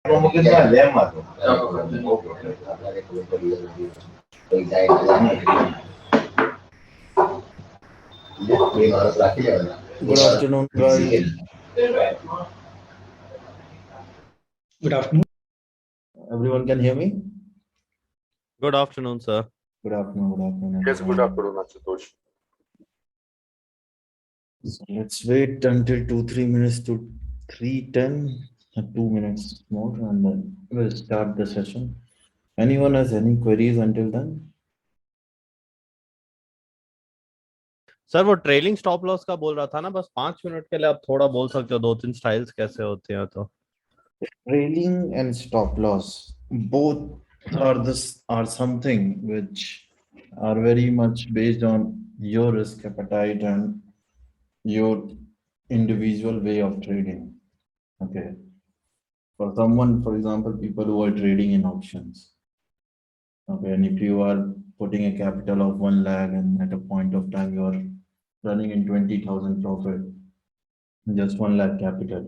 mungkin dilema tuh. Good afternoon, guys. Good afternoon. Everyone can hear me? Good afternoon, sir. Good afternoon. Good afternoon. Yes, good afternoon, Ashutosh. So let's wait until 2-3 minutes to 3:10, 2 minutes more, and then we'll start the session. Anyone has any queries until then? Sir वो trailing stop loss का बोल रहा था ना, बस 5 minute के लिए आप थोड़ा बोल सकते हो 2-3 स्टाइल्स कैसे होते हैं तो. Trailing and stop loss, both are something which are very much based on your risk appetite and your individual way of trading. Okay. For someone, for example, people who are trading in options. Okay, and if you are putting a capital of 1 lakh and at a point of time you are running in 20,000 profit, just 1 lakh capital.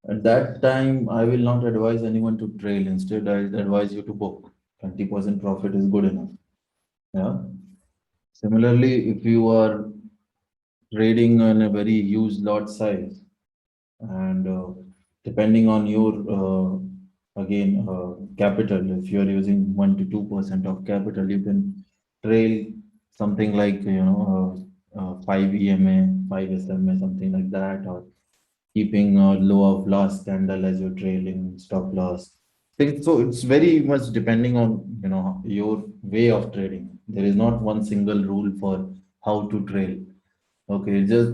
At that time, I will not advise anyone to trail. Instead, I advise you to book. 20% profit is good enough. Yeah. Similarly, if you are trading on a very huge lot size, and depending on your capital, if you are using 1 to 2% of capital, you can trail something like 5 EMA, 5 SMA, something like that, or keeping a low of last candle as your trailing stop loss. So it's very much depending on your way of trading. There is not one single rule for how to trail. Okay, just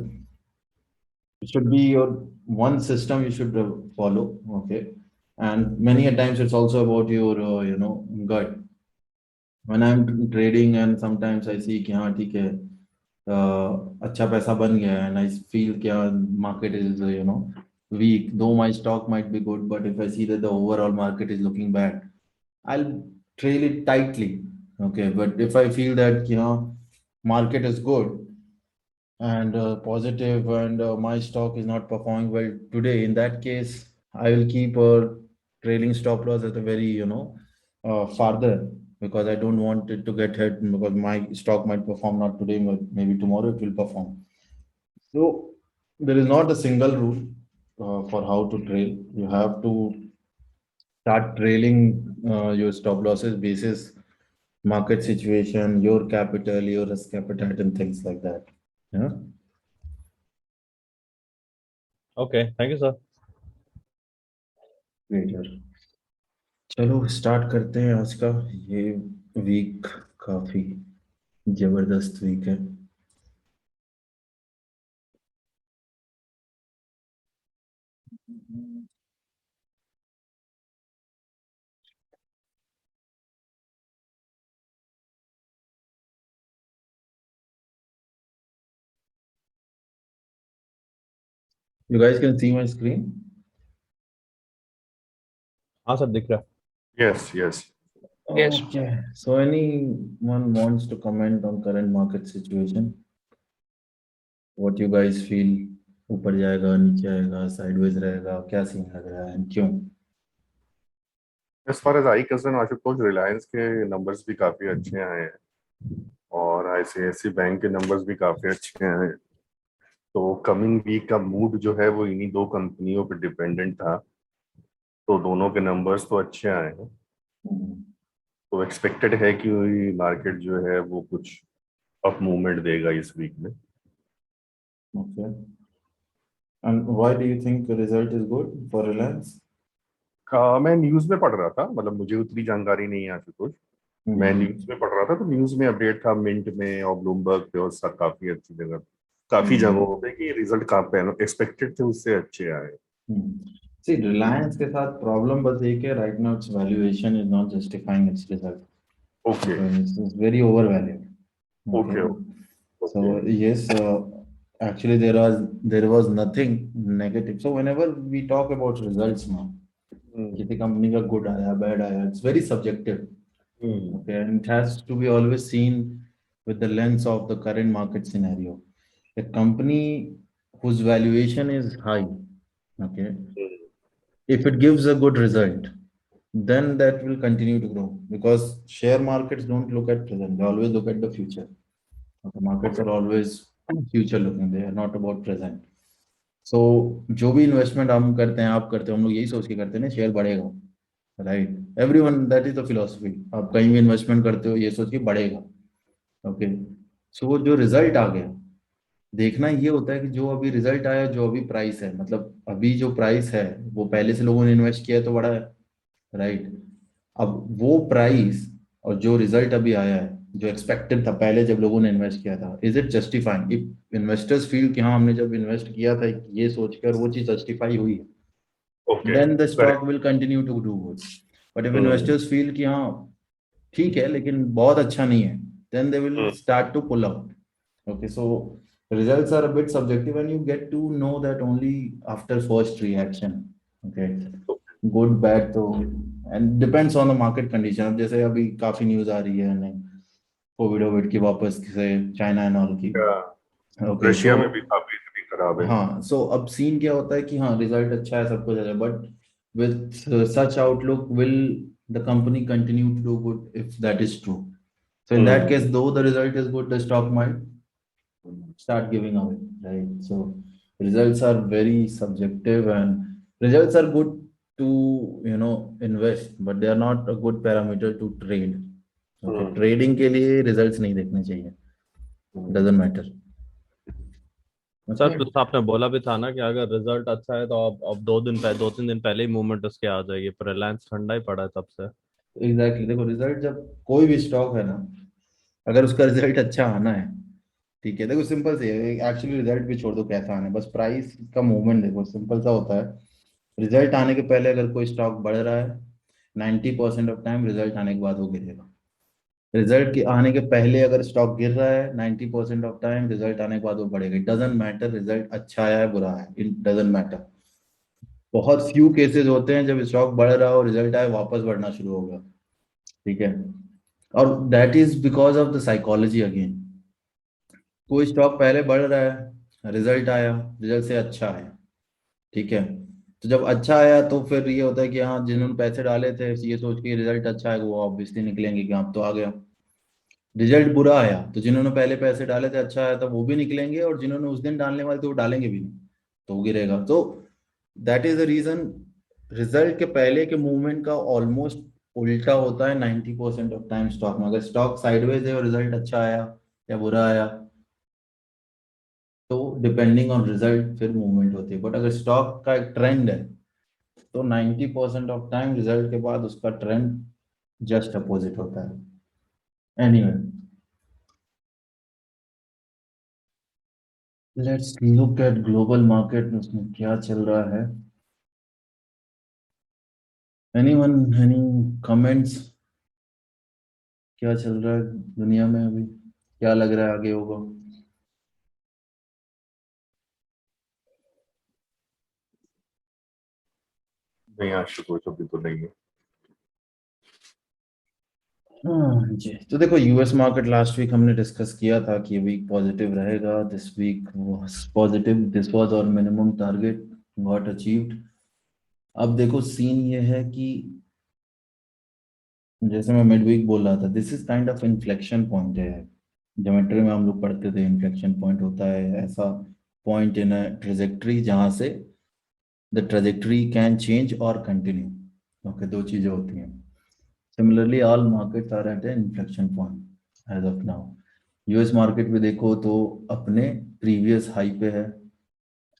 it should be your one system you should follow. Okay, and many a times it's also about your gut. When I'm trading and sometimes I see कि हाँ ठीक है अच्छा पैसा बन गया and I feel कि market is weak, though my stock might be good, but if I see that the overall market is looking bad, I'll trail it tightly. Okay, but if I feel that market is good and positive and my stock is not performing well today, in that case I will keep a trailing stop loss at a very farther, because I don't want it to get hit, because my stock might perform not today but maybe tomorrow it will perform. So there is not a single rule for how to trail. You have to start trailing your stop losses basis market situation, your capital, your risk appetite, and things like that. Yeah. Okay, thank you, sir. Great, यार. चलो start करते हैं आज का. ये week काफी जबरदस्त week है. You guys can see my screen? हाँ सर दिख रहा है. Yes, yes. Yes. Okay. So anyone wants to comment on current market situation? What you guys feel? ऊपर जाएगा, नीचे आएगा, sideways रहेगा, क्या सीन लग रहा है, and क्यों? As far as I concern, Ashutosh, Reliance के नंबर्स भी काफी अच्छे आए हैं और आईसीआईसी बैंक के नंबर्स भी काफी अच्छे आए हैं. तो कमिंग वीक का मूड जो है वो इन्हीं दो कंपनियों पे डिपेंडेंट था. तो दोनों के नंबर्स तो अच्छे आए हैं. तो एक्सपेक्टेड है कि मार्केट जो है वो कुछ अप मूवमेंट देगा इस वीक में. Okay. And why do you think the result is good for Reliance? मैं न्यूज में पढ़ रहा था, मतलब मुझे उतनी जानकारी नहीं है आशुतोष. मैं न्यूज में पढ़ रहा था, तो न्यूज में अपडेट था मिंट में और ब्लूमबर्ग पे और सब काफी अच्छी जगह, काफी जगहों पे कि रिजल्ट कहाँ पे एक्सपेक्टेड थे उससे अच्छे आए. See, Reliance के साथ प्रॉब्लम बस एक है, right now its valuation is not justifying its result. Okay. It's very overvalued. Okay. So yes, actually there was nothing negative. So whenever we talk about results now, किसी company का good आया, bad आया, it's very subjective. Okay, and it has to be always seen with the lens of the current market scenario. A company whose valuation is high, okay, if it gives a good result, then that will continue to grow, because share markets don't look at present, they always look at the future. Okay, markets are always future looking, they are not about present. So जो भी investment हम करते हैं, आप करते हो, हम लोग यही सोच के करते हैं ना, शेयर बढ़ेगा, right? Everyone, that is the philosophy. आप कहीं भी इन्वेस्टमेंट करते हो ये सोच के बढ़ेगा। ओके, सो जो रिजल्ट आ गया, देखना ये होता है कि जो अभी रिजल्ट आया, जो अभी प्राइस है, मतलब अभी जो प्राइस है वो पहले से लोगों ने इन्वेस्ट किया है तो बड़ा है, राइट? अब वो प्राइस और जो रिजल्ट अभी आया है, जो एक्सपेक्टेड था पहले जब लोगों ने इन्वेस्ट किया था, is it justifying? If investors feel कि हाँ हमने जब इन्वेस्ट किया था ये सोचकर वो चीज जस्टिफाई हुई है, okay, then the correct. Stock will continue to do good. But if investors feel कि हाँ ठीक है लेकिन बहुत अच्छा नहीं है, then they will start to pull out. Okay, so results are a bit subjective and you get to know that only after first reaction. Okay, good, bad, तो and depends on the market condition. अब जैसे अभी काफी news आ रही है नहीं, Covid Ovid की वापस से, चाइना एंड ऑल की। ओके, रशिया में भी काफी स्थिति खराब है। हाँ, सो अब सीन क्या होता है कि हाँ रिजल्ट अच्छा है, सब कुछ अच्छा है, but with such outlook will the company continue to do good if that is true? So in that case, though the result is good, the stock might start giving away, right? So results are very subjective, and results are good to, invest, but they are not a good parameter to trade. Okay, trading के लिए results नहीं देखने चाहिए, doesn't matter. Sir Okay, तो आपने बोला भी था ना कि अगर रिजल्ट अच्छा है तो अब 2 3 दिन पहले ही मूवमेंट उसके आ जाएगी, पर रिलायंस ठंडा ही पड़ा है तब से। exactly, देखो रिजल्ट जब कोई भी स्टॉक है ना, अगर उसका रिजल्ट अच्छा आना है, ठीक है, देखो सिंपल से एक्चुअली रिजल्ट भी छोड़ दो कैसा आना है, बस प्राइस का मूवमेंट देखो, सिंपल सा होता है। रिजल्ट आने के पहले अगर कोई स्टॉक बढ़ रहा है, 90% ऑफ टाइम रिजल्ट आने के बाद वो गिरेगा। रिजल्ट के आने के पहले अगर स्टॉक गिर रहा है, 90% ऑफ टाइम रिजल्ट आने के बाद वो बढ़ेगा। इट डजेंट मैटर रिजल्ट अच्छा आया है बुरा है, इट डजेंट मैटर। बहुत फ्यू केसेस होते हैं जब स्टॉक बढ़ रहा हो, रिजल्ट आए वापस बढ़ना शुरू होगा, ठीक है? और that is because of the psychology again. कोई स्टॉक पहले बढ़ रहा है, रिजल्ट आया, रिजल्ट से अच्छा आया, ठीक है, तो जब अच्छा आया तो फिर ये होता है कि हाँ जिन्होंने पैसे डाले थे ये सोच के रिजल्ट अच्छा है, वो ऑब्वियसली निकलेंगे कि आप तो आ गया। रिजल्ट बुरा आया तो जिन्होंने पहले पैसे डाले थे अच्छा आया तो वो भी निकलेंगे, और जिन्होंने उस दिन डालने वाले थे वो डालेंगे भी नहीं, तो वो गिरेगा। तो that is the reason result के पहले के मूवमेंट का ऑलमोस्ट उल्टा होता है 90% ऑफ टाइम स्टॉक में। अगर स्टॉक साइडवेज है और रिजल्ट अच्छा आया या बुरा आया, तो डिपेंडिंग ऑन रिजल्ट फिर मूवमेंट होती है। बट अगर स्टॉक का एक ट्रेंड है तो 90% ऑफ टाइम रिजल्ट के बाद उसका ट्रेंड जस्ट अपोजिट होता है। Anyway, let's look at global market में उसमें क्या चल रहा है। Anyone, any comments? क्या चल रहा है दुनिया में अभी, क्या लग रहा है आगे होगा? नहीं, आशुतोष अभी तो नहीं है। हाँ जी, तो देखो यूएस मार्केट लास्ट वीक हमने डिस्कस किया था कि ये वीक पॉजिटिव रहेगा, this week was positive, this was our minimum target, got achieved. अब देखो सीन ये है कि जैसे मैं मिड वीक बोल रहा था, this is kind of inflection point है। ज्योमेट्री में हम लोग पढ़ते थे इन्फ्लेक्शन पॉइंट होता है ऐसा पॉइंट इन अ ट्रेजेक्ट्री जहां से द ट्रेजेक्ट्री कैन चेंज और कंटिन्यू। ओके, दो चीजें होती हैं। Similarly all markets are at an inflection point as of now. US market में देखो तो अपने प्रीवियस हाई पे है,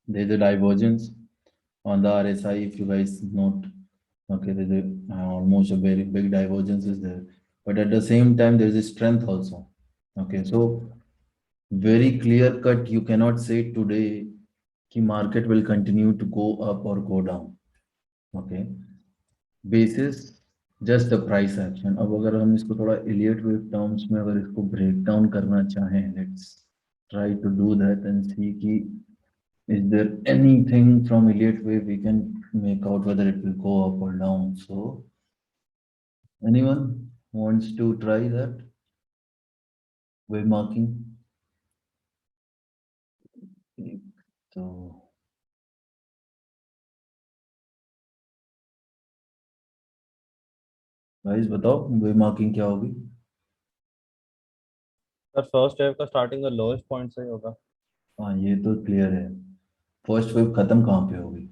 there is a divergence on the RSI if you guys note. Okay, there's almost a very big divergence is there, but at the same time there is a strength also. Okay, so very clear cut you cannot say today कि market will continue to go up or go down. Okay, basis just the price action. अब अगर हम इसको थोड़ा Elliott wave terms में अगर इसको break down करना चाहें, let's try to do that and see कि is there anything from Elliott wave we can make out whether it will go up or down? So anyone wants to try that wave marking? So guys बताओ वे marking क्या होगी? Sir first wave का starting का lowest point से ही होगा। हाँ ये तो क्लियर है। फर्स्ट वेव खत्म कहाँ पे होगी?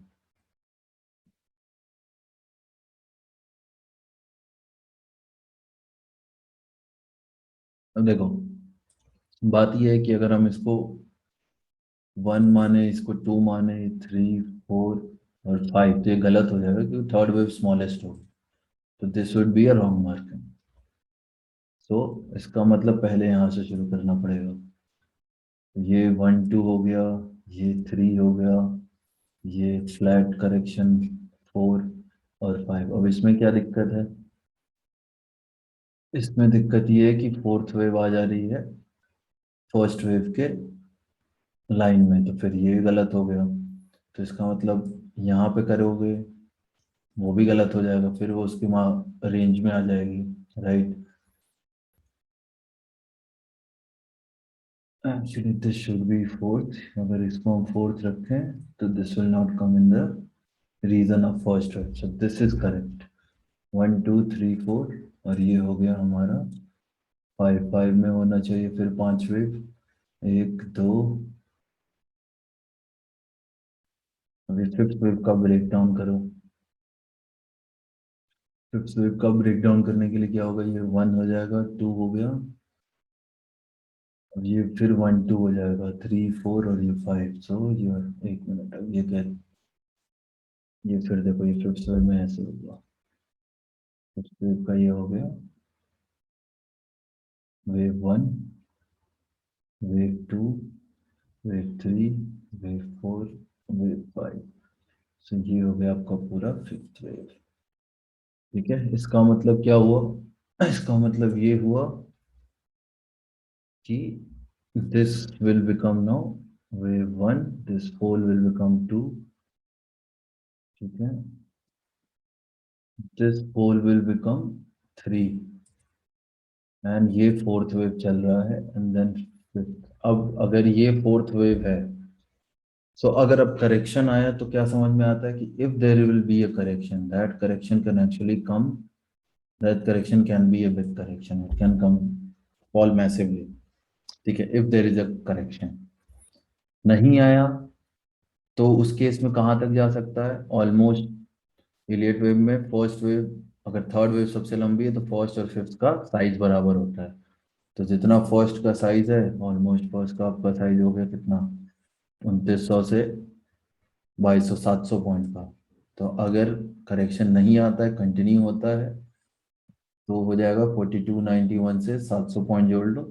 अब देखो, बात ये है कि अगर हम इसको 1 माने, इसको 2 माने, 3, 4 और 5, तो ये गलत हो जाएगा क्योंकि थर्ड वेव स्मॉलेस्ट होगी। तो this would be a wrong marking. तो इसका मतलब पहले यहाँ से शुरू करना पड़ेगा। ये 1 2 हो गया, ये 3 हो गया, ये फ्लैट करेक्शन 4 और 5। अब इसमें क्या दिक्कत है? इसमें दिक्कत ये है कि फोर्थ वेव आ जा रही है फर्स्ट वेव के लाइन में, तो फिर ये गलत हो गया। तो इसका मतलब यहाँ पे करोगे वो भी गलत हो जाएगा, फिर वो उसकी रेंज में आ जाएगी, right? Actually this should be fourth. अगर इसको हम फोर्थ रखें तो this will not come in the region of first wave, so this is correct. 1 2 3 4 और ये हो गया हमारा 5। 5 में होना चाहिए फिर 5 वेव, 1 2। अभी फिफ्थ वेव का ब्रेक डाउन करो। फिफ्थ वेव का ब्रेक डाउन करने के लिए क्या होगा? ये 1 हो जाएगा, 2 हो गया, अब ये फिर 1 2 हो जाएगा, 3 4 और ये 5। सो ये, एक मिनट, अब ये क्या, ये फिर देखो ये फिफ्थ वेव में ऐसे होगा। फिफ्थ वेव का ये हो गया wave 1, wave 2, wave 3, wave 4, wave 5। सो ये हो गया आपका पूरा फिफ्थ वेव। ठीक है, इसका मतलब क्या हुआ? इसका मतलब ये हुआ कि this will become now wave 1, this pole will become 2, ठीक है, this pole will become 3 and ये फोर्थ वेव चल रहा है and then fifth। अब अगर ये फोर्थ वेव है, सो अगर अब करेक्शन आया तो क्या समझ में आता है कि if there will be a correction, that correction can actually come, that correction can be a big correction, it can come fall massively. ठीक है, if there is a correction. नहीं आया तो उस केस में कहाँ तक जा सकता है? ऑलमोस्ट इलियट वेव में फर्स्ट वेव, अगर थर्ड वेव सबसे लंबी है तो फर्स्ट और फिफ्थ का साइज बराबर होता है। तो जितना फर्स्ट का साइज है, ऑलमोस्ट फर्स्ट का आपका साइज हो गया कितना? 2900 से 2200, 700 पॉइंट का। तो अगर करेक्शन नहीं आता है, कंटिन्यू होता है, तो हो जाएगा 4291 से 700 पॉइंट जोड़ लो,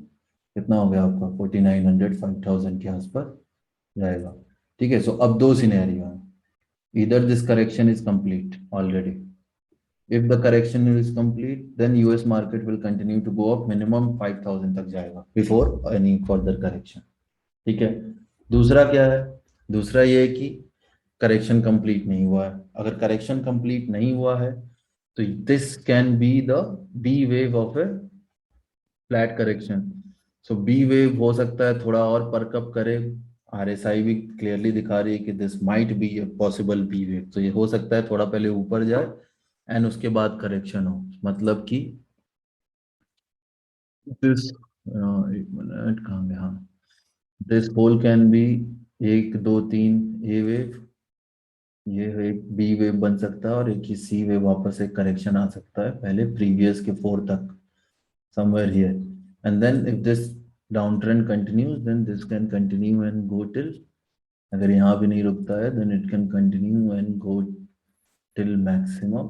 कितना हो गया आपका? 4900, 5000 के आसपास जाएगा। ठीक है, सो अब दो सिनेरियो हैं। Either this correction is complete already. If the correction is complete, then US market will continue to go up, minimum 5000 तक जाएगा before any further correction। ठीक है, दूसरा क्या है? दूसरा ये है कि करेक्शन कंप्लीट नहीं हुआ है। अगर करेक्शन कंप्लीट नहीं हुआ है तो this can be the B wave of a flat correction. So B wave हो सकता है थोड़ा और परकअप करे। आरएसआई भी क्लियरली दिखा रही है कि this might be a possible B wave. तो ये हो सकता है थोड़ा पहले ऊपर जाए एंड उसके बाद करेक्शन हो, मतलब कि दिस, एक मिनट कहाँ गया, हाँ, this whole can be 1 2 3 A wave, ये एक बी वेव बन सकता है और एक ही सी वेव, वापस एक करेक्शन आ सकता है पहले प्रीवियस के 4 तक, somewhere here, and then if this downtrend continues then this can continue and go till, अगर यहाँ भी नहीं रुकता है then it can continue and go till maximum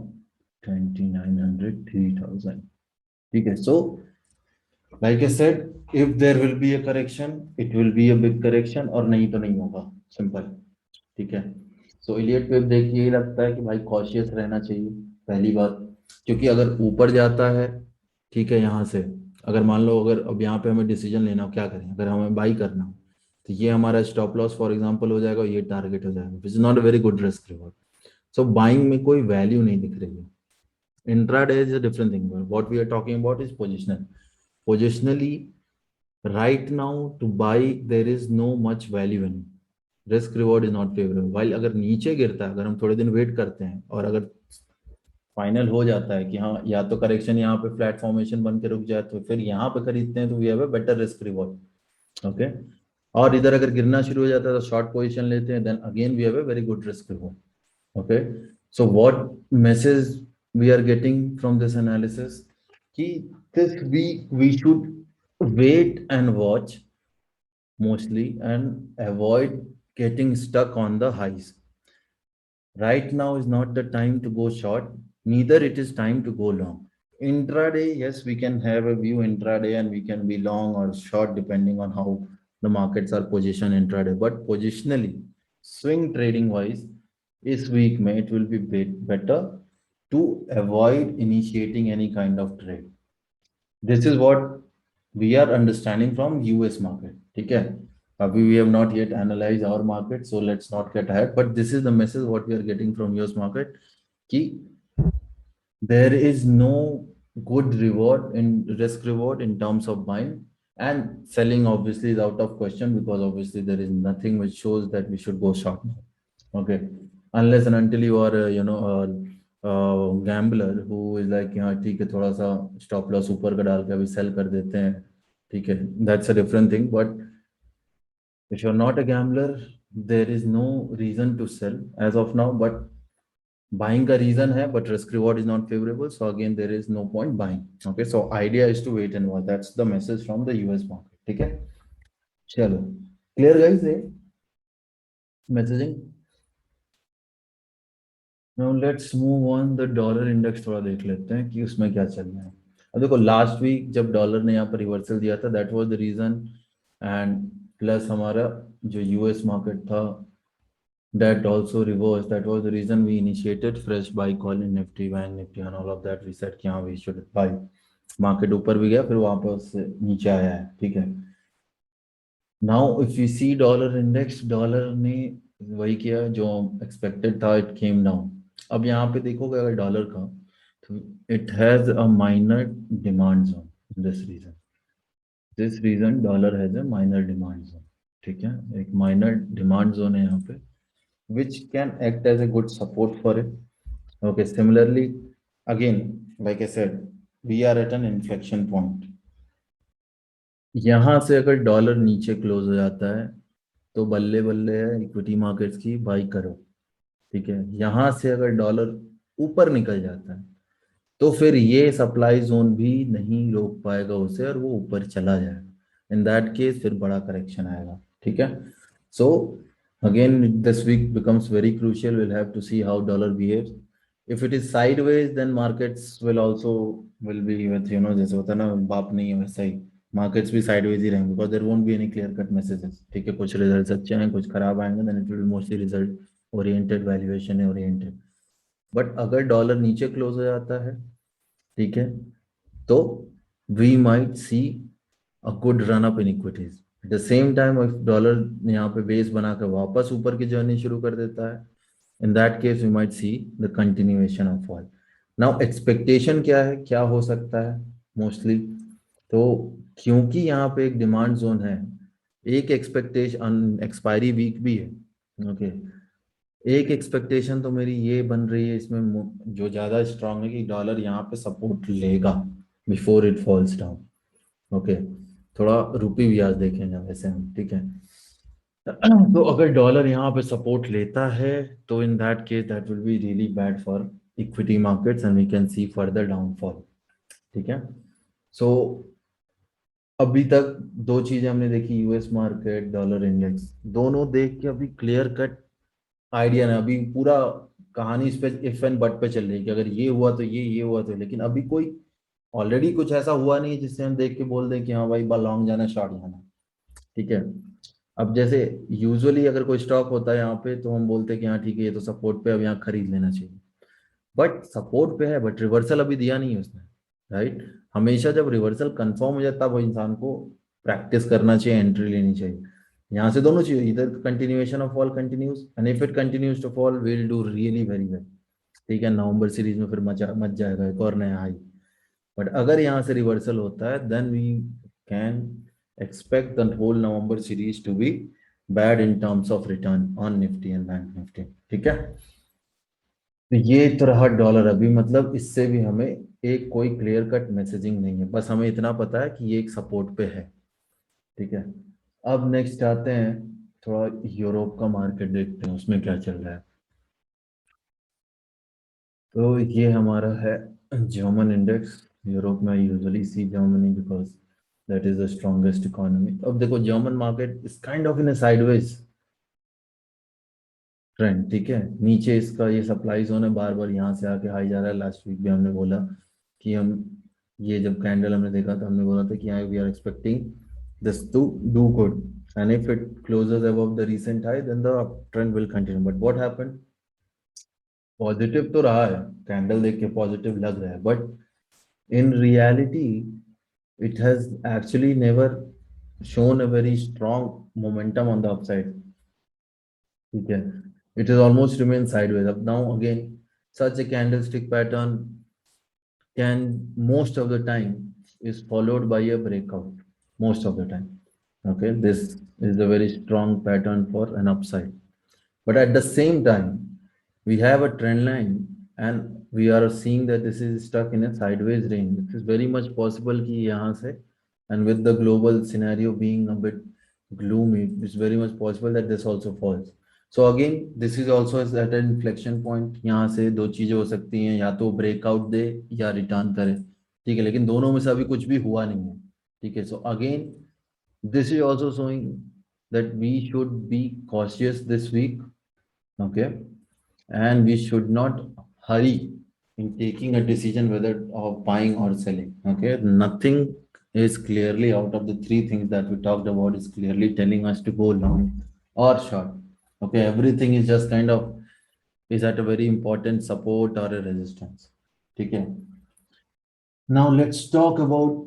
2900, 3000। ठीक है, so like I said, if there will be a correction it will be a big correction, और नहीं तो नहीं होगा, सिंपल। ठीक है, सो इलियट वेव देखिए, यही लगता है कि भाई कॉशियस रहना चाहिए पहली बात, क्योंकि अगर ऊपर जाता है, ठीक है, यहाँ से अगर मान लो, अगर अब यहाँ पे हमें डिसीजन लेना हो क्या करें, अगर हमें बाई करना हो तो ये हमारा स्टॉप लॉस फॉर एग्जांपल हो जाएगा, ये टारगेट हो जाएगा, which is not a very good risk reward. So buying में कोई वैल्यू नहीं दिख रही है। Intraday is a different thing, what we are talking about is positional. Positionally right now to buy there is no much value in it, risk reward is not favorable। while अगर नीचे गिरता है, अगर हम थोड़े दिन वेट करते हैं और अगर फाइनल हो जाता है कि हाँ या तो करेक्शन यहाँ पे फ्लैट फॉर्मेशन बन के रुक जाए तो फिर यहाँ पे खरीदते हैं तो we have a better risk reward. Okay, और इधर अगर गिरना शुरू हो जाता है तो शॉर्ट पोजीशन लेते हैं, then again we have a very good risk reward. Okay, so what message we are getting from this analysis कि this week we should wait and watch mostly and avoid getting stuck on the highs. Right now is not the time to go short, neither it is time to go long. Intraday, yes, we can have a view intraday and we can be long or short depending on how the markets are positioned intraday. But positionally, swing trading wise, this week may it will be better to avoid initiating any kind of trade. This is what we are understanding from US market. Okay, we have not yet analyzed our market, so let's not get ahead. But this is the message what we are getting from US market. Ki there is no good reward in risk reward in terms of buying, and selling obviously is out of question because obviously there is nothing which shows that we should go short now. Okay, unless and until you are a gambler who is like हाँ ठीक है थोड़ा सा stop loss ऊपर का डाल के अभी sell कर देते हैं, ठीक है, that's a different thing. But if you're not a gambler, there is no reason to sell as of now. But buying का reason है, but risk reward is not favorable. So again, there is no point buying. Okay, so idea is to wait and watch. That's the message from the US market. ठीक है, चलो clear guys ये messaging. Now let's move on. The dollar index थोड़ा देख लेते हैं कि उसमें क्या चल रहा है। अब देखो लास्ट वीक जब डॉलर ने यहाँ पर रिवर्सल दिया था, that was the reason, and plus हमारा जो यूएस मार्केट था that also reversed. That was the reason we initiated fresh buy call in Nifty, Bank Nifty and all of that. We said कि हाँ we should buy. Market ऊपर भी गया फिर वापस नीचे आया है, ठीक है। Now if you see dollar index, dollar ने वही किया जो expected था, it came down. अब यहाँ पे देखोगे अगर डॉलर का तो it has a minor demand zone. This reason dollar has a minor demand zone, ठीक है, एक minor demand zone है यहाँ पे which can act as a good support for it. Okay, similarly, again, like I said, we are at an inflection point. यहाँ से अगर dollar नीचे क्लोज हो जाता है तो बल्ले बल्ले है इक्विटी मार्केट्स की, बाई करो, ठीक है। यहाँ से अगर डॉलर ऊपर निकल जाता है तो फिर ये सप्लाई जोन भी नहीं रोक पाएगा उसे और वो ऊपर चला जाएगा। इन दैट केस फिर बड़ा करेक्शन आएगा, ठीक है। सो again this week becomes very crucial. We'll have to see how dollar behaves. If it is sideways, then markets will also will be with जैसे होता है ना बाप नहीं है वैसा ही markets भी sideways ही रहेंगे because there won't be any clear cut messages, ठीक है। कुछ रिजल्ट्स अच्छे हैं कुछ खराब आएंगे, then it will be mostly result oriented, valuation oriented. But अगर डॉलर नीचे क्लोज हो जाता है, ठीक है, तो we might see a good run up in equities. At the same time if dollar यहाँ पे बेस बनाकर वापस ऊपर की जर्नी शुरू कर देता है, in that case we might see the continuation of fall. Now expectation क्या है, क्या हो सकता है मोस्टली, तो क्योंकि यहाँ पे एक डिमांड जोन है, एक एक्सपेक्टेशन एक्सपायरी वीक भी है, ओके एक एक्सपेक्टेशन तो मेरी ये बन रही है इसमें जो ज्यादा स्ट्रांग है कि डॉलर यहाँ पे सपोर्ट लेगा before it falls down. Okay, थोड़ा रुपी भी आज देखेंगे वैसे हम, ठीक है। तो अगर डॉलर यहाँ पे सपोर्ट लेता है तो in that case that will be really bad for equity markets and we can see further downfall, ठीक है। सो अभी तक दो चीजें हमने देखी, यूएस मार्केट, डॉलर इंडेक्स, दोनों देख के अभी क्लियर कट आइडिया ना, अभी पूरा कहानी इस पे इफ एंड बट पे चल रही है कि अगर ये हुआ तो ये हुआ तो, लेकिन अभी कोई ऑलरेडी कुछ ऐसा हुआ नहीं है जिससे हम देख के बोल दें कि हाँ भाई लॉन्ग जाना शॉर्ट जाना, ठीक है। अब जैसे यूजुअली अगर कोई स्टॉक होता है यहाँ पे तो हम बोलते हैं कि हाँ ठीक है ये तो सपोर्ट पे, अब यहाँ खरीद लेना चाहिए, बट सपोर्ट पे है बट रिवर्सल अभी दिया नहीं है उसने, राइट। हमेशा जब रिवर्सल कंफर्म हो जाता है तब इंसान को प्रैक्टिस करना चाहिए, एंट्री लेनी चाहिए। यहाँ से दोनों चीज, इधर continuation of fall continues and if it continues to fall we will do really very well, ठीक है। नवंबर सीरीज में फिर मच जाएगा एक और नया हाई। बट अगर यहाँ से रिवर्सल होता है then we can expect the whole November series to be bad in terms of return on Nifty and Bank Nifty, ठीक है। तो ये तो रहा डॉलर अभी, मतलब इससे भी हमें एक कोई क्लियर कट मैसेजिंग नहीं है, बस हमें इतना पता है कि ये एक सपोर्ट पे है। ठीक है, अब नेक्स्ट आते हैं, थोड़ा यूरोप का मार्केट देखते हैं उसमें क्या चल रहा है। तो ये हमारा है जर्मन इंडेक्स। यूरोप में usually see Germany because that is the strongest economy. अब देखो German market is kind of in a sideways trend. ठीक है, नीचे इसका ये सप्लाई जोन है, बार बार यहाँ से आके हाई जा रहा है। लास्ट वीक भी हमने बोला कि हम ये जब कैंडल हमने देखा था, हमने बोला था कि we are expecting this to do good and if it closes above the recent high then the trend will continue. But what happened, positive तो रहा है, कैंडल देख के पॉजिटिव लग रहा है, but in reality it has actually never shown a very strong momentum on the upside. ठीक है, it has almost remained sideways. Up now again, such a candlestick pattern can most of the time is followed by a breakout most of the time. Okay, this is a very strong pattern for an upside, but at the same time we have a trend line and we are seeing that this is stuck in a sideways range. It is very much possible कि यहाँ से, and with the global scenario being a bit gloomy, it's very much possible that this also falls. So again, this is also at an inflection point. यहाँ से दो चीजें हो सकती हैं, या तो ब्रेकआउट दे या रिटर्न करे। ठीक है, लेकिन दोनों में से अभी कुछ भी हुआ नहीं है। ठीक है, so again this is also showing that we should be cautious this week. Okay, and we should not hurry in taking a decision whether of buying or selling. Okay, nothing is clearly out of the three things that we talked about is clearly telling us to go long or short. Okay, everything is just kind of is at a very important support or a resistance. Okay, now let's talk about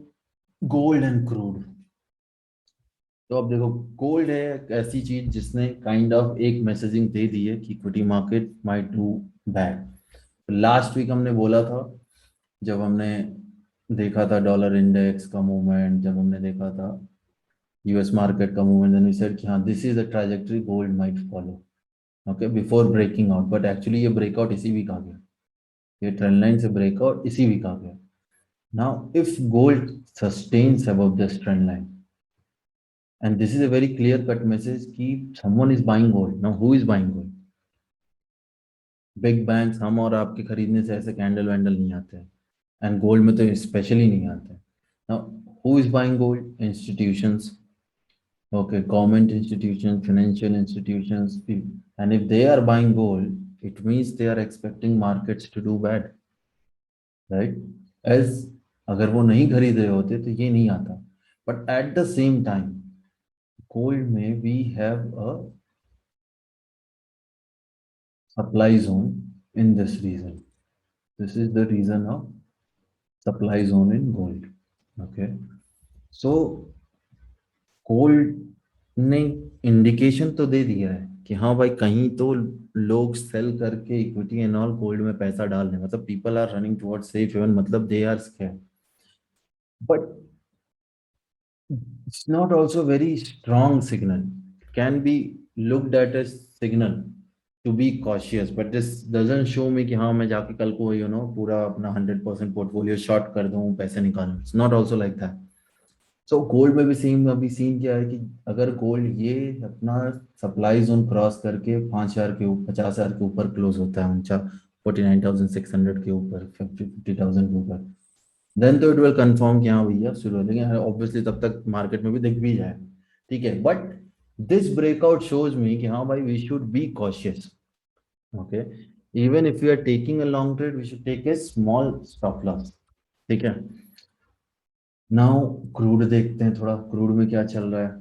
gold and crude. तो अब देखो, gold है एक ऐसी चीज जिसने kind of एक messaging दे दी है कि equity market might do bad. Last week हमने बोला था, जब हमने देखा था डॉलर इंडेक्स का मूवमेंट, जब हमने देखा था यूएस मार्केट का मूवमेंट, देन वी सेड कि हाँ this is the trajectory gold might follow. Okay, before breaking out, but actually ये ब्रेकआउट इसी वीक आ गया, ये ट्रेंड लाइन से ब्रेकआउट इसी वीक आ गया। Now if gold sustains above this trend line, and this is a very clear cut message कि someone is buying gold. Now who is buying gold? Big banks, हम और आपके खरीदने से ऐसे कैंडल वैंडल नहीं आते हैं, एंड गोल्ड में तो स्पेशली नहीं आते हैं। Now who is buying gold? Institutions. Okay, government institutions, financial institutions, and if they are buying gold, it means they are expecting markets to do bad, right? As अगर वो नहीं खरीद रहे होते तो ये नहीं आता, but at the same time gold में we have a supply zone in this region. This is the reason of supply zone in gold. Okay, so gold ने इंडिकेशन तो दे दिया है कि हाँ भाई कहीं तो लोग सेल करके इक्विटी एंड ऑल गोल्ड में पैसा डाल रहे हैं, मतलब people are running towards safe haven, मतलब they are scared, but it's not also very strong signal. It can be looked at as signal to be cautious, but this doesn't show me कि हाँ मैं जाके कल को पूरा अपना 100% portfolio short कर दूँ, पैसे निकालूं. It's not also like that. So gold में भी सेम अभी सीन क्या है कि अगर गोल्ड ये अपना सप्लाई जोन क्रॉस करके 5,000 के ऊपर 50,000 के ऊपर क्लोज होता है, 49,600 के ऊपर 50,000 के ऊपर, देन तो इट विल कंफर्म कि हाँ भैया शुरू हो, लेकिन ऑब्वियसली तब तक मार्केट में भी दिख भी जाए. ठीक है, but this breakout shows me कि हाँ भाई we should be cautious. Okay, even if you are taking a long trade we should take a small stop loss. ठीक है, नाउ क्रूड देखते हैं थोड़ा, क्रूड में क्या चल रहा है.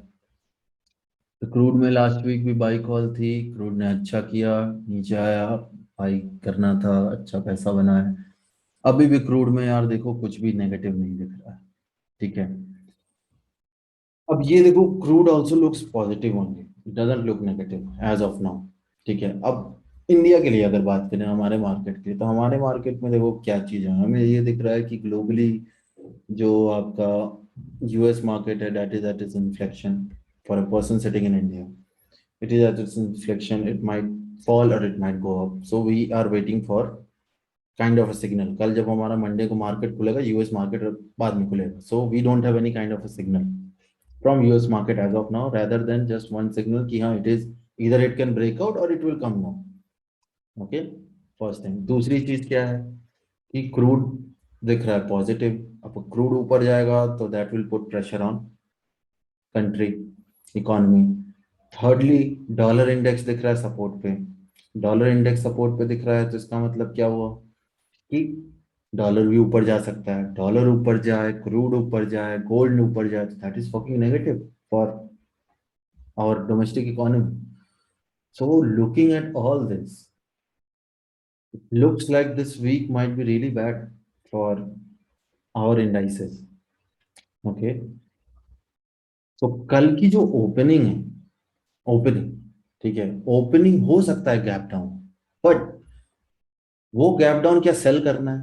तो क्रूड में लास्ट वीक भी बाई कॉल थी, क्रूड ने अच्छा किया, नीचे आया, बाई करना था, अच्छा पैसा बना है. अभी भी क्रूड में यार देखो कुछ भी नेगेटिव नहीं दिख रहा है. ठीक है, अब ये देखो crude also looks positive only, it doesn't look negative as of now. ठीक है, अब इंडिया के लिए अगर बात करें, हमारे मार्केट के लिए, तो हमारे मार्केट में देखो क्या चीज है, हमें ये दिख रहा है कि ग्लोबली जो आपका यूएस मार्केट है that is at it's inflection. For a person sitting in India, it is at its inflection. It might fall or it might go up. So we are waiting for kind of a signal. कल जब हमारा Monday को market खुलेगा, US market बाद में खुलेगा. So we don't have any kind of a signal from US market as of now, rather than just one signal कि हाँ, it is either it can break out or it will come down. Okay, first thing. दूसरी चीज क्या है कि crude दिख रहा है पॉजिटिव. अब क्रूड ऊपर जाएगा तो that will put pressure on country economy. Thirdly dollar index दिख रहा है सपोर्ट पे. डॉलर इंडेक्स सपोर्ट पे दिख रहा है तो इसका मतलब क्या हुआ कि डॉलर भी ऊपर जा सकता है. डॉलर ऊपर जाए, क्रूड ऊपर जाए, गोल्ड ऊपर जाए, that is fucking negative for our domestic economy. So looking at all this, looks like this week might be really bad for our indices. Okay, so कल की जो ओपनिंग है, ओपनिंग ठीक है, ओपनिंग हो सकता है गैप डाउन, बट वो गैप डाउन क्या सेल करना है,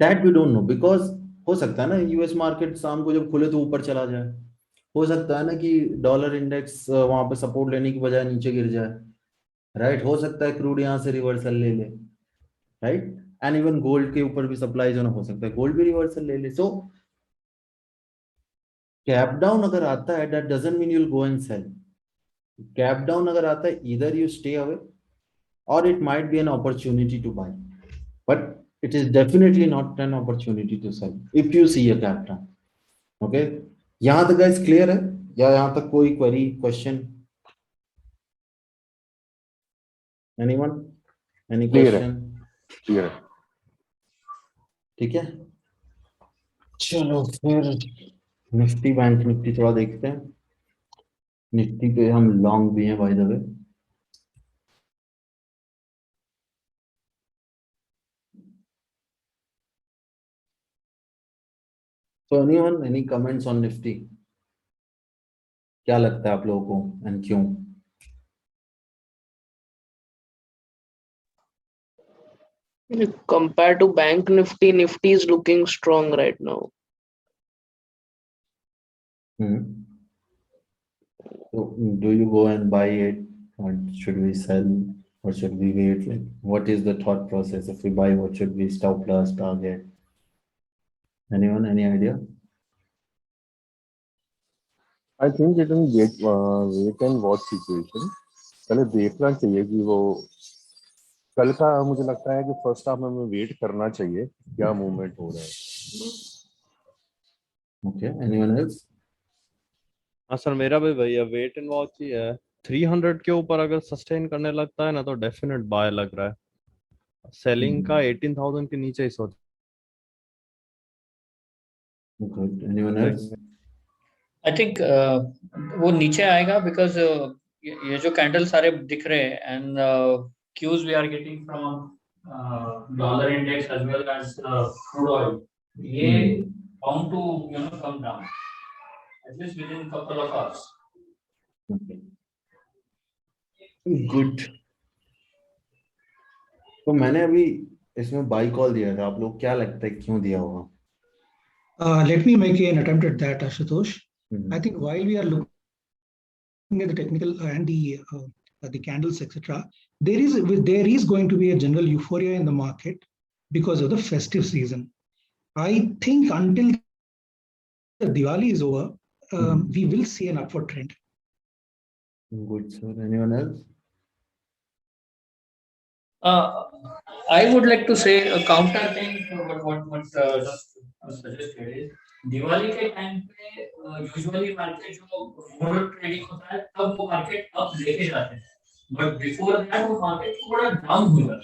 that we don't know. Because हो सकता है ना यूएस मार्केट शाम को जब खुले तो ऊपर चला जाए. हो सकता है ना कि डॉलर इंडेक्स वहां पे सपोर्ट लेने की बजाय नीचे गिर जाए. राइट, हो सकता है क्रूड यहां से रिवर्सल ले ले. राइट, एंड इवन गोल्ड के ऊपर भी सप्लाई जो ना हो सकता है गोल्ड भी रिवर्सल ले ले. सो गैप डाउन अगर आता है, that doesn't mean you will go and sell. Gap down अगर आता है, either you stay away or it might be an opportunity to buy, but it is definitely not an opportunity to sell if you see a gap down. Okay, यहां तक guys clear है या यहां तक कोई query question? Anyone? Any Clear है. question? Clear है. ठीक है, चलो फिर निफ्टी बैंक निफ्टी थोड़ा देखते हैं. निफ्टी पे हम लॉन्ग भी हैं by the way. So anyone, any comments on Nifty? क्या लगता है आप लोगों को एंड क्यों? Compared to Bank Nifty, Nifty is looking strong right now. So do you go and buy it, or should we sell, or should we wait? Like, what is the thought process? If we buy, what should we stop loss target? Anyone, any idea? I think it will get wait and watch situation. पहले देखना चाहिए कि वो कल का, मुझे लगता है कि फर्स्ट हाफ में हमें वेट करना चाहिए क्या मूवमेंट हो रहा है. Okay, anyone else? हाँ सर, मेरा भी भैया वेट एंड वॉच ही है. 300 के ऊपर अगर सस्टेन करने लगता है ना तो डेफिनेट बाय लग रहा है. सेलिंग का 18,000 के नीचे ही सोच. Good. Anyone else? I think वो नीचे आएगा बिकॉज ये जो कैंडल सारे दिख रहे हैं and cues we are getting from dollar index as well as crude oil, ये bound to come down at least within a couple of hours. Okay. Good. तो मैंने अभी इसमें बाई कॉल दिया था, आप लोग क्या लगता है क्यों दिया होगा? Let me make an attempt at that, Ashutosh. I think while we are looking at the technical and the candles, etc., there is going to be a general euphoria in the market because of the festive season. I think until the Diwali is over, we will see an upward trend. Good, sir. Anyone else? I would like to say a counter thing to what just suggested is Diwali के time पे usually market जो model trading होता है तब वो market up लेके जाते हैं, बट बिफोर दैट वो मार्केट थोड़ा डाउन हो जाता है.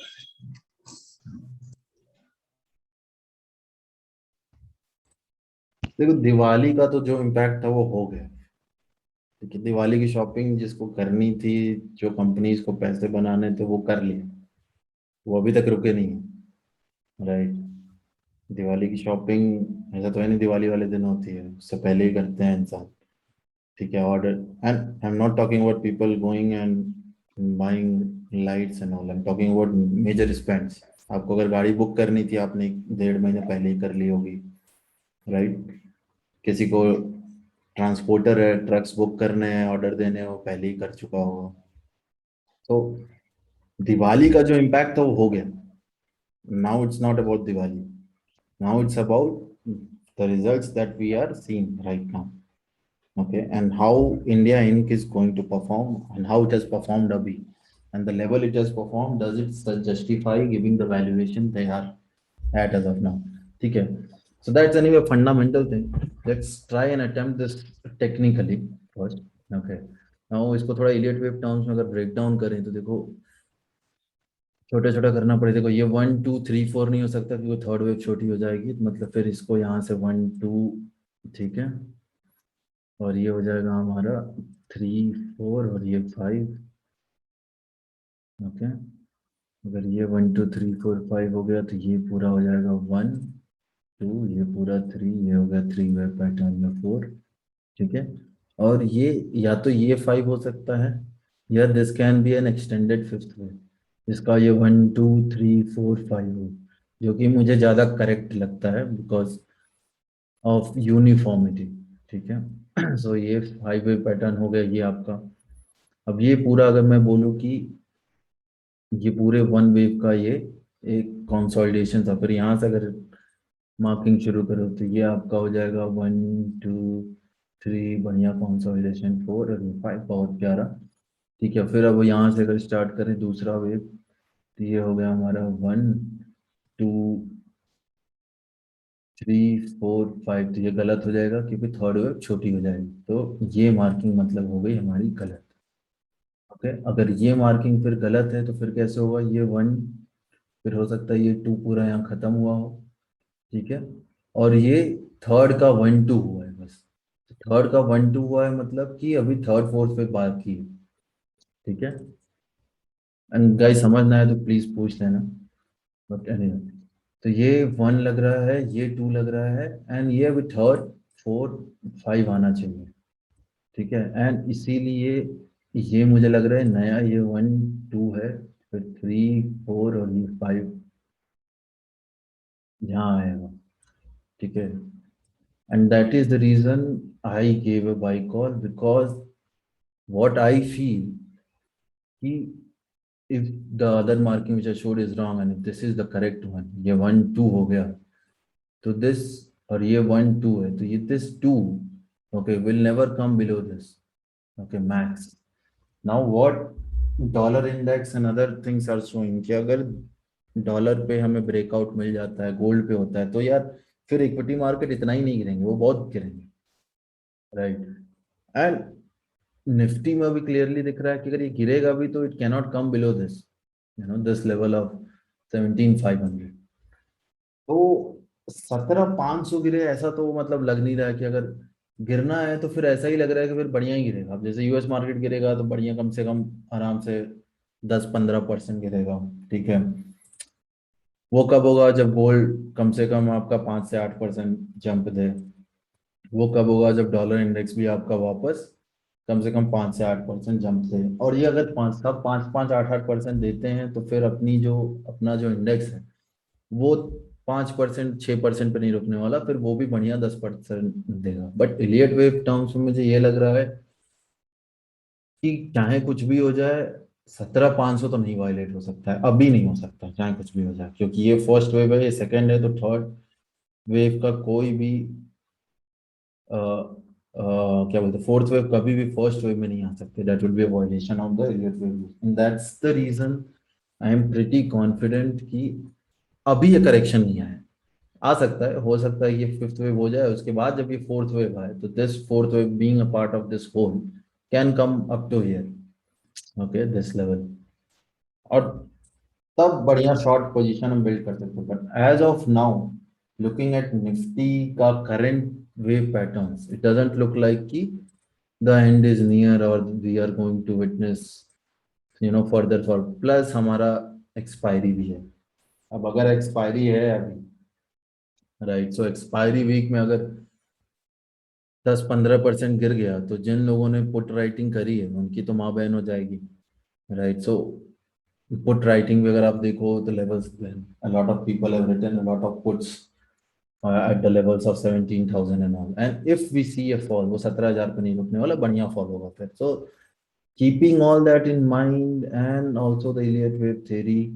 देखो, दिवाली का तो जो इम्पैक्ट था वो हो गया. ठीक है, दिवाली की शॉपिंग जिसको करनी थी, जो कंपनीज को पैसे बनाने थे, वो कर लिए. वो अभी तक रुके नहीं है. राइट, दिवाली की शॉपिंग ऐसा तो है नहीं दिवाली वाले दिन होती है, उससे पहले ही करते हैं इंसान. ठीक है, order. And I am not talking about people going and buying lights and all. I am talking about major spends. आपको अगर गाड़ी बुक करनी थी, आपने 1.5 महीने पहले ही कर ली होगी. राइट, किसी को ट्रांसपोर्टर है, ट्रक्स बुक करने हैं, ऑर्डर देने हैं, वो पहले ही कर चुका होगा. तो दिवाली का जो इम्पैक्ट था वो हो गया. Now it's not about Diwali. Now it's about the results that we are seeing right now. Okay, and how India Inc. is going to perform and how it has performed abhi. And the level it has performed, does it justify giving the valuation they are at as of now? Okay, so that's anyway a fundamental thing. Let's try and attempt this technically first. Okay, now इसको थोड़ा Elliott wave terms में अगर break down करें तो देखो छोटा छोटा करना पड़ेगा. देखो ये 1 2 3 4 नहीं हो सकता क्योंकि थर्ड वेव छोटी हो जाएगी. तो मतलब फिर इसको यहाँ से 1 2, ठीक है, और ये हो जाएगा हमारा 3 4 और ये 5. ओके, अगर ये 1 2 3 4 5 हो गया तो ये पूरा हो जाएगा 1 2, ये पूरा 3, ये हो गया 3 वेव पैटर्न में 4. ठीक है, और ये या तो ये 5 हो सकता है या this can B N extended fifth wave. इसका ये 1 2 3 4 5 हो, जो कि मुझे ज़्यादा करेक्ट लगता है बिकॉज ऑफ यूनिफॉर्मिटी. ठीक है, सो ये 5 वेव पैटर्न हो गया ये आपका. अब ये पूरा अगर मैं बोलूँ कि ये पूरे 1 वेव का ये एक कंसोलिडेशन था, फिर यहाँ से अगर मार्किंग शुरू करो तो ये आपका हो जाएगा 1 2 3 बढ़िया कंसोलिडेशन, 4 और 5 बहुत प्यारा. ठीक है, फिर अब यहाँ से अगर स्टार्ट करें दूसरा वेव तो ये हो गया हमारा 1 2 3 4 5. तो ये गलत हो जाएगा क्योंकि थर्ड वेव छोटी हो जाएगी. तो ये मार्किंग मतलब हो गई हमारी गलत. ओके, अगर ये मार्किंग फिर गलत है तो फिर कैसे होगा, ये 1, फिर हो सकता है ये 2 पूरा यहाँ खत्म हुआ हो. ठीक है, और ये थर्ड का 1 2 हुआ है बस. थर्ड का 1 2 हुआ है मतलब कि अभी थर्ड फोर्थ पे बात की है. ठीक है, एंड गाइस समझना है तो प्लीज पूछ लेना. बट एनीवे, तो ये 1 लग रहा है, ये 2 लग रहा है, एंड ये अभी थर्ड 4 5 आना चाहिए. ठीक है, एंड इसीलिए ये मुझे लग रहा है नया ये 1 2 है, फिर 3 4 और ये 5 यहाँ आएगा. ठीक है, and that is the reason I gave a buy call, because what I feel कि if the other marking which I showed is wrong and if this is the correct one, ये 1 2 हो गया तो this, और ये 1 2 है तो ये this 2 okay will never come below this. Okay, max. Now what dollar index and other things are showing कि अगर डॉलर पे हमें ब्रेकआउट मिल जाता है, गोल्ड पे होता है, तो यार फिर इक्विटी मार्केट इतना ही नहीं गिरेंगे, वो बहुत गिरेंगे. राइट, एंड निफ्टी में भी क्लियरली दिख रहा है कि अगर ये गिरेगा भी तो it cannot come below this, you know, this level of 17,500. तो 17,500 गिरे ऐसा तो मतलब लग नहीं रहा है कि अगर गिरना है तो फिर ऐसा ही लग रहा है कि फिर बढ़िया ही गिरेगा. अब जैसे यूएस मार्केट गिरेगा तो बढ़िया कम से कम आराम से 10-15% गिरेगा. ठीक है, वो कब होगा जब गोल्ड कम से कम आपका 5 से 8% जंप दे. वो कब होगा जब डॉलर इंडेक्स भी आपका वापस कम से कम 5 से 8% जंप दे. और ये अगर 5-8% देते हैं तो फिर अपना जो इंडेक्स है वो 5% 6% पे नहीं रुकने वाला, फिर वो भी बढ़िया 10% देगा. बट इलियट वेव टर्म्स में मुझे ये लग रहा है कि चाहे कुछ भी हो जाए 17,500 तो नहीं वायलेट हो सकता है, अभी नहीं हो सकता चाहे कुछ भी हो जाए, क्योंकि ये फर्स्ट वेव है, ये सेकंड है, तो थर्ड वेव का कोई भी क्या बोलते, फोर्थ वेव कभी भी फर्स्ट वेव में नहीं आ सकते. That would be a violation of the Elliott wave, and that's the reason I am pretty confident कि अभी ये करेक्शन नहीं आया. आ सकता है, हो सकता है ये फिफ्थ वेव हो जाए, उसके बाद जब ये फोर्थ वेव आए तो this fourth wave being a part of this whole can come up to here, okay, this level, और तब बढ़िया शॉर्ट पोजीशन हम बिल्ड कर सकते हैं. But as of now looking at Nifty का current wave patterns, it doesn't look like कि the end is near और we are going to witness you know further for. Plus हमारा एक्सपायरी भी है. अब अगर एक्सपायरी है अभी, राइट, सो एक्सपायरी वीक में अगर 10-15% गिर गया तो जिन लोगों ने पुट राइटिंग करी है उनकी तो माँ बहन हो जाएगी. राइट, सो पुट राइटिंग भी अगर आप देखो तो levels, a lot of people have written a lot of puts at the levels of 17,000 and all, and if we see a fall, वो 17,000 पे नहीं रुकने वाला, बढ़िया फॉल होगा फिर. so Keeping all that in mind and also the Elliott wave theory,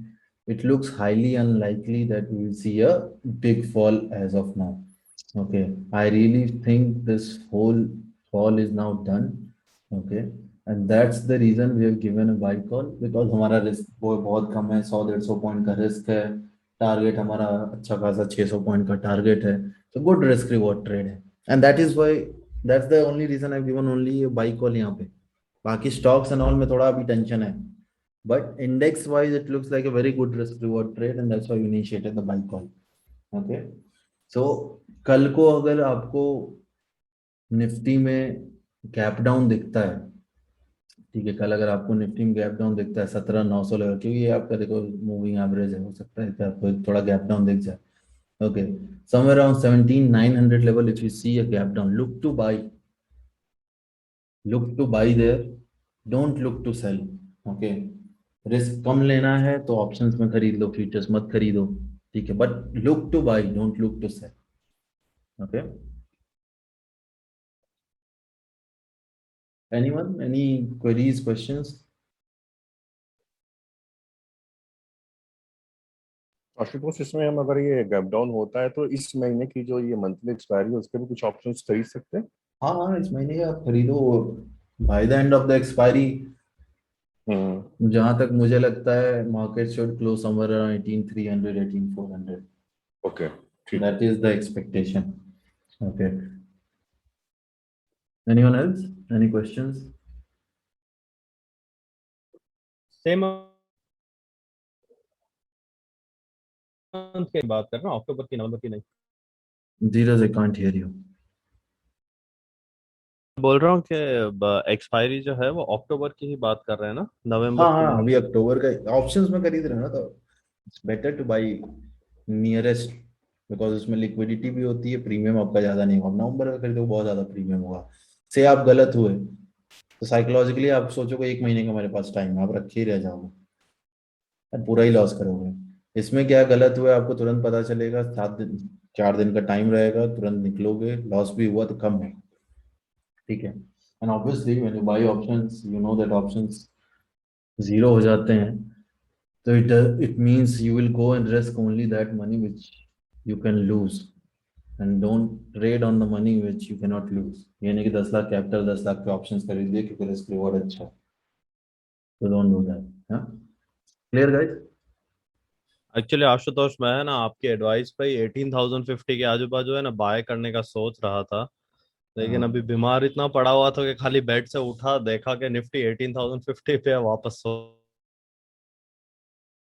it looks highly unlikely that we will see a big fall as of now. Okay, I really think this whole fall is now done. Okay, and that's the reason we have given a buy call, because हमारा risk वो बहुत कम है, 100-150 point का risk है, target हमारा अच्छा खासा 600 point का टारगेट है, तो गुड रिस्क रिवॉर्ड ट्रेड है, and that is why that's the only reason I given only buy call यहाँ पे. बाकी स्टॉक्स एंड ऑल में थोड़ा अभी टेंशन है, but index wise it looks like a very good risk reward trade, and that's why we initiated the buy call. Okay, so कल को अगर आपको निफ्टी में गैप डाउन दिखता है, ठीक है, कल अगर आपको निफ्टी में गैप डाउन दिखता है 17,900 लेवल, क्योंकि ये आपका देखो मूविंग एवरेज है, हो सकता है कि आपको थोड़ा गैप डाउन दिख जाए. Okay, somewhere around 17,900 level if you see a gap down, look to buy there, don't look to sell. Okay, risk कम लेना है तो ऑप्शंस में खरीद लो, फ्यूचर्स मत खरीदो, ठीक है, but look to buy, don't look to sell. Okay, anyone, any queries, questions? Ashutosh, इसमें हम अगर ये गैप डाउन होता है तो इस महीने की जो ये मंथली एक्सपायरी है उसके भी कुछ ऑप्शंस खरीद सकते हैं? हाँ हाँ, इस महीने का आप खरीदो by the end of the expiry. जहां तक मुझे लगता है market should close somewhere around 18,300 18,400. Okay, that is the expectation. Okay, anyone else, any questions? Same की बात कर रहा हूँ, अक्टूबर की, नवंबर की नहीं. धीरज, आई कांट हियर यू. बोल रहा हूँ कि एक्सपायरी जो है वो अक्टूबर की ही बात कर रहे हैं ना, नवंबर हाँ की हाँ, नहीं. अभी अक्टूबर का ऑप्शंस में खरीद रहे हैं ना, तो it's better two by nearest, because उसमें लिक्विडिटी भी होती है, प्रीमियम आपका ज्यादा नहीं होगा. नवंबर में खरीदो बहुत ज्यादा प्रीमियम होगा. से आप गलत हुए तो साइकोलॉजिकली आप सोचोगे 1 महीने का मेरे पास टाइम है, आप रखे ही रह जाओगे और पूरा ही लॉस करोगे. इसमें क्या गलत हुआ आपको तुरंत पता चलेगा, 7 दिन 4 दिन का टाइम रहेगा, तुरंत निकलोगे, लॉस भी हुआ तो कम है, ठीक है. And obviously when you buy options, you know that options zero हो जाते हैं, तो it means you will go and risk only that money which you can lose, and don't trade on the money which you cannot lose. यानी कि 10 lakh capital 10 lakh के options खरीदिए क्योंकि risk reward अच्छा है, तो डोंट डू दैट. हाँ, clear guys? Actually Ashutosh, मैं ना आपकी एडवाइस पे 18,050 के आजू बाजू है ना बाय करने का सोच रहा था, लेकिन अभी बीमार इतना पड़ा हुआ था कि खाली बेड से उठा, देखा कि निफ्टी 18,050 पे है, वापस सो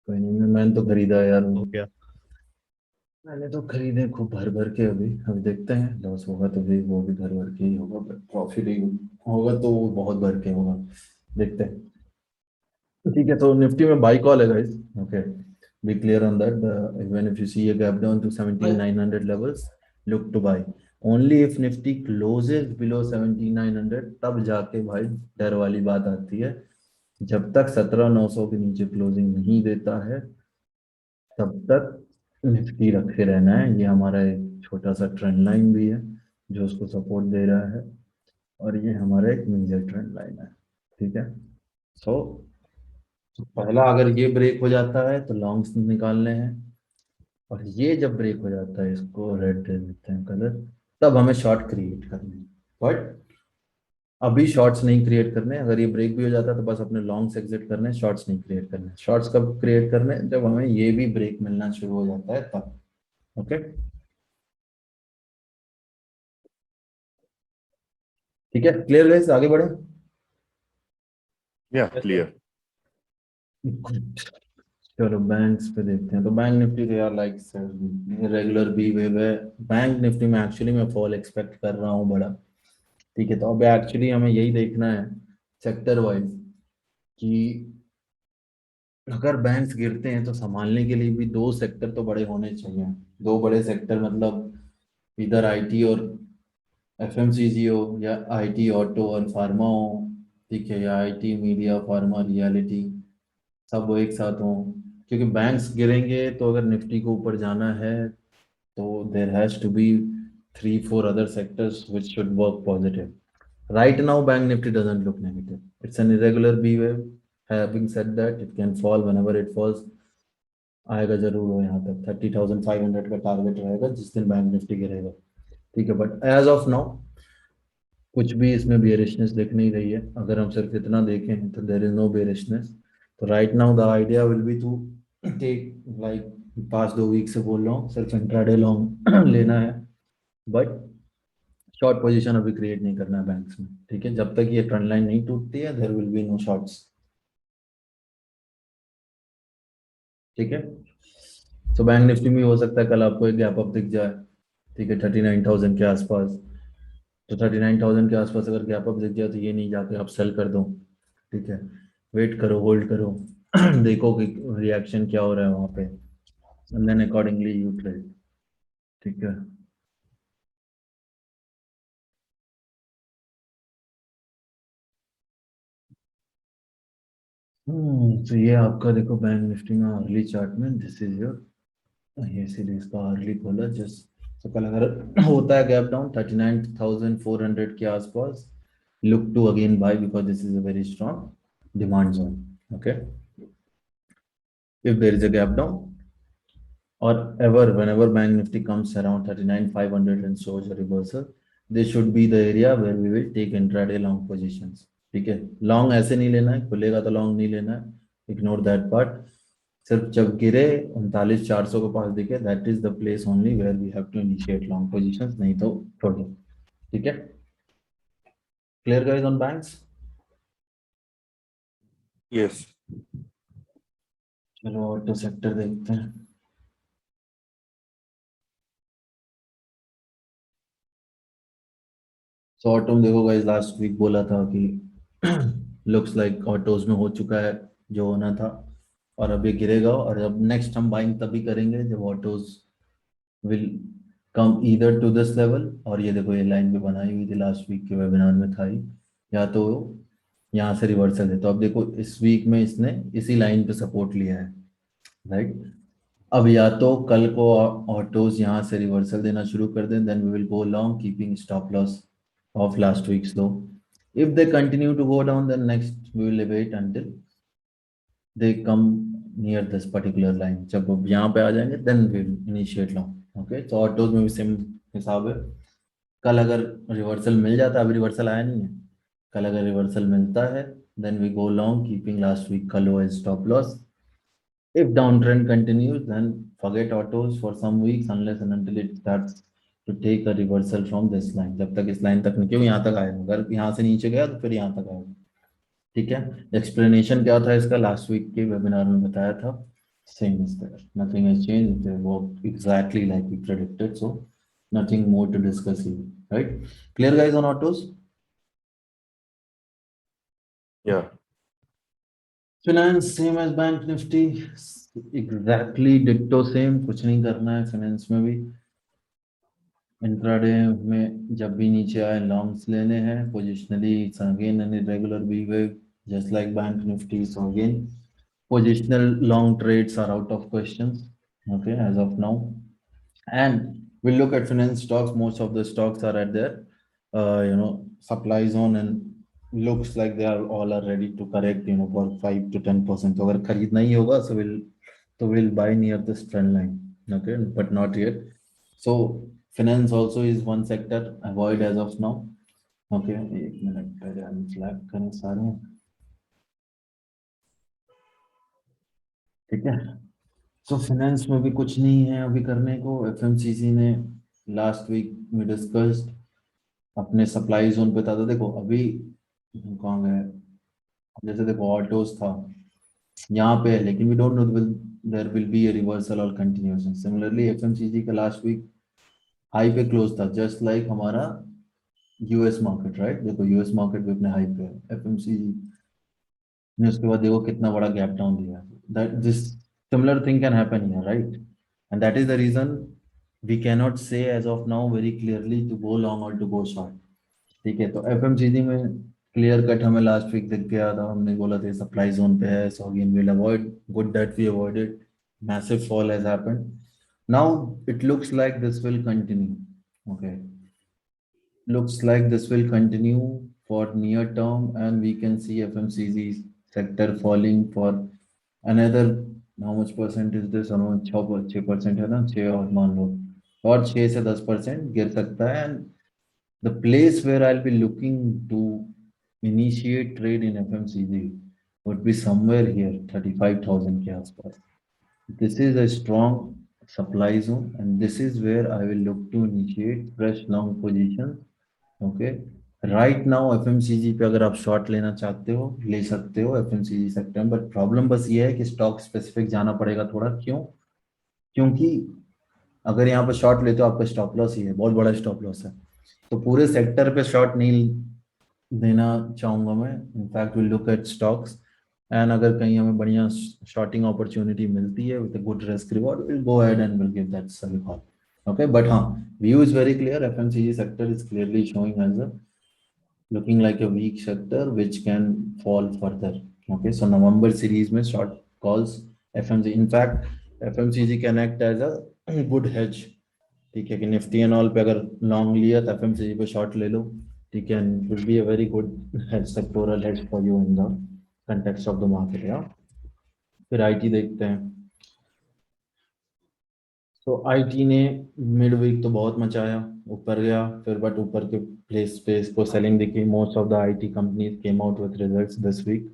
कोई नहीं, मैंने तो खरीदा यार, गया. मैंने तो खरीदे खूब भर भर के. अभी देखते हैं, लॉस होगा तो भी वो भी भर भर के ही होगा, प्रॉफिट ही होगा तो वो बहुत भर के होगा, देखते हैं. ठीक है, तो निफ्टी में बाई कॉल है guys. Okay, be clear on that. Even if you see a gap down to 17,900 levels, look to buy. Only if Nifty closes below 17,900, तब जाके भाई डर वाली बात आती है. जब तक 17,900 के नीचे क्लोजिंग नहीं देता है तब तक निफ्टी रखे रहना है. ये हमारा एक छोटा सा ट्रेंड लाइन भी है जो उसको सपोर्ट दे रहा है, और ये हमारा एक मेजर ट्रेंड लाइन है, ठीक है. सो पहला अगर ये ब्रेक हो जाता है तो लॉन्ग्स निकालने हैं, और ये जब ब्रेक हो जाता है, इसको रेड दे देते हैं कलर, तब हमें शॉर्ट क्रिएट करने हैं. बट अभी शॉर्ट्स नहीं क्रिएट करने. अगर ये ब्रेक भी हो जाता है तो बस अपने लॉन्ग्स एग्जिट करने, शॉर्ट्स नहीं क्रिएट करने. शॉर्ट्स कब क्रिएट करने? जब हमें ये भी ब्रेक मिलना शुरू हो जाता है तब. ओके, ठीक है, क्लियर गाइस, आगे बढ़े. या क्लियर. चलो बैंक्स पे देखते हैं. तो बैंक निफ्टी तो यार लाइक रेगुलर बी वेव है. बैंक निफ्टी में एक्चुअली मैं फॉल एक्सपेक्ट कर रहा हूँ बड़ा, ठीक है. तो अब एक्चुअली हमें यही देखना है सेक्टर वाइज कि अगर बैंक्स गिरते हैं तो संभालने के लिए भी 2 सेक्टर तो बड़े होने चाहिए. 2 बड़े सेक्टर मतलब इधर आईटी और एफएमसीजी हो, या आईटी ऑटो और फार्मा हो, ठीक है, या आईटी मीडिया फार्मा रियलिटी, सब वो एक साथ हो. क्योंकि बैंक्स गिरेंगे तो अगर निफ्टी को ऊपर जाना है तो there has to be 3-4 other sectors which should work positive. Right now, Bank Nifty doesn't look negative. It's an irregular B wave. Having said that, it can fall whenever it falls. आएगा जरूर वो यहाँ तक 30,500 का target रहेगा जिस दिन bank Nifty गिरेगा, ठीक है. बट एज ऑफ नाउ कुछ भी इसमें बेरिशनेस दिख नहीं रही है. अगर हम सिर्फ इतना देखें तो देयर इज नो बेरिशनेस. तो right now the idea will be to take like past 2 week से बोल रहा हूँ सिर्फ इंट्राडे लॉन्ग लेना है, बट शॉर्ट पोजीशन अभी क्रिएट नहीं करना है बैंक्स में, ठीक है. जब तक ये ट्रेंड लाइन नहीं टूटती है there will be no shorts, ठीक है. तो बैंक निफ्टी में हो सकता है कल आपको एक गैप अप दिख जाए, ठीक है, 39,000 के आसपास. तो 39,000 के आसपास अगर गैप अप दिख जाए तो ये नहीं जाके आप सेल कर दो, ठीक है. वेट करो, होल्ड करो, देखो कि रिएक्शन क्या हो रहा है वहां पे, and then accordingly you trade, ठीक है. तो ये आपका देखो बैंक निफ्टी में अर्ली चार्ट में दिस इज योर ये सीरीज का अर्ली खोला जस्ट. तो कल अगर होता है गैप डाउन 39,400 के आसपास, look to again buy because this is a very strong demand zone. Okay, if there is a gap down or ever whenever bank nifty comes around 39,500 and shows a reversal, this should be the area where we will take intraday long positions. ठीक है, long ऐसे नहीं लेना है, खुलेगा तो long नहीं लेना है, इग्नोर दैट पार्ट. सिर्फ जब गिरे 39,400 के पास दिखे, that is the place only where we have to initiate long positions, नहीं तो छोड़ो, ठीक है. Clear guys on banks? Yes. चलो ऑटो सेक्टर देखते हैं. सो ऑटो में देखो गाइस, लास्ट वीक बोला था कि लुक्स लाइक ऑटोज में हो चुका है जो होना था, और अब ये गिरेगा, और अब नेक्स्ट हम बाइंग तभी करेंगे जब autos will come either to this level, और ये देखो ये लाइन भी बनाई हुई थी लास्ट वीक के वेबिनार में था ही, या तो यहाँ से रिवर्सल है. तो अब देखो इस वीक में इसने इसी लाइन पे सपोर्ट लिया है, राइट. अब या तो कल को ऑटोज यहाँ से रिवर्सल देना शुरू कर दें, then we will go long keeping stop loss of last week's low. If they continue to go down, then next we will wait until they come near this particular line. जब वो यहाँ पे आ जाएंगे then we will initiate long. Okay, तो autos में भी same हिसाब है. कल अगर रिवर्सल मिल जाता है, अभी रिवर्सल आया नहीं है, कल अगर रिवर्सल मिलता है then we go long keeping last week का low as stop loss. If downtrend continues, then forget autos for some weeks unless and until it starts to take a reversal from this line. जब तक इस line तक नहीं, क्यों यहाँ तक आएगा, अगर यहाँ से नीचे गया तो फिर यहाँ तक आएगा, ठीक है. एक्सप्लेनेशन क्या था इसका, लास्ट वीक के वेबिनार में बताया था, same is there, nothing has changed, they work exactly like we predicted, so nothing more to discuss here, right. Clear guys on autos? Yeah. Finance same as bank Nifty, exactly ditto same, कुछ नहीं करना है finance में भी. Intraday में जब भी नीचे आए लॉन्ग्स लेने हैं positionally. It's again an irregular B wave just like bank Nifty, so again positional long trades are out of questions, okay, as of now. And we'll look at finance stocks. Most of the stocks are at their supply zone, and looks like they are all are ready to correct, for 5 to 10%. तो अगर खरीदना ही होगा so we'll buy near this trend line, okay, but not yet. So finance also is one sector avoid as of now, okay. एक minute पहले हम flag करें सारे, ठीक है. सो फाइनेंस में भी कुछ नहीं है अभी करने को. एफएमसीजी ने लास्ट वीक में डिस्कस्ड अपने सप्लाई जोन पे था, तो देखो अभी कहाँ गए, जैसे देखो ऑटोज था यहाँ पे, लेकिन we don't know there will be a reversal और कंटिन्यूएशन. सिमिलरली एफएमसीजी का लास्ट वीक हाई पे क्लोज था, जस्ट लाइक हमारा यूएस मार्केट, राइट. देखो यूएस मार्केट भी अपने हाई पे है, एफएमसीजी ने उसके बाद देखो कितना बड़ा गैप डाउन दिया. That this similar thing can happen here, right? And that is the reason we cannot say as of now very clearly to go long or to go short, ठीक है. तो एफएमसीजी में clear cut हमें last week दिख गया था, हमने बोला था सप्लाई जोन पे है, so again we'll avoid. Good that we avoided. Massive fall has happened. Now it looks like this will continue, okay. Looks like this will continue for near term, and we can see FMCG sector falling for another, how much percent is this? Around 6% है ना, 6 और मान लो, और 6 से 10% गिर सकता है. And the place where I'll be looking to initiate trade in FMCG would be somewhere here, 35,000 के आसपास. This is a strong supply zone, and this is where I will look to initiate fresh long position. Okay. Right now FMCG पे अगर आप short लेना चाहते हो ले सकते हो एफएमसीजी सेक्टर में, बट प्रॉब्लम बस ये है कि स्टॉक स्पेसिफिक जाना पड़ेगा थोड़ा. क्यों? क्योंकि अगर यहाँ पे शॉर्ट लेते हो आपका स्टॉप लॉस ही है, बहुत बड़ा स्टॉप लॉस है, तो पूरे सेक्टर पे शॉर्ट नहीं देना चाहूंगा मैं. In fact will look at stocks, and अगर कहीं हमें बढ़िया शॉर्टिंग अपॉर्चुनिटी मिलती है with good risk reward, will go ahead and will give that sell call. Okay, but view is very clear. FMCG sector is clearly showing as a looking like a weak sector which can fall further. Okay, so November series में short calls FMCG. In fact, FMCG can act as a good hedge. ठीक है कि Nifty and all पे अगर long लिया तो FMCG पे short ले लो. ठीक है, and will be a very good hedge, sectoral hedge for you in the context of the market. Yeah. फिर IT देखते हैं. तो आईटी ने मिड वीक तो बहुत मचाया, ऊपर गया फिर, बट ऊपर के प्लेस पे इसको सेलिंग दिखी. Most of the IT companies came out with results this week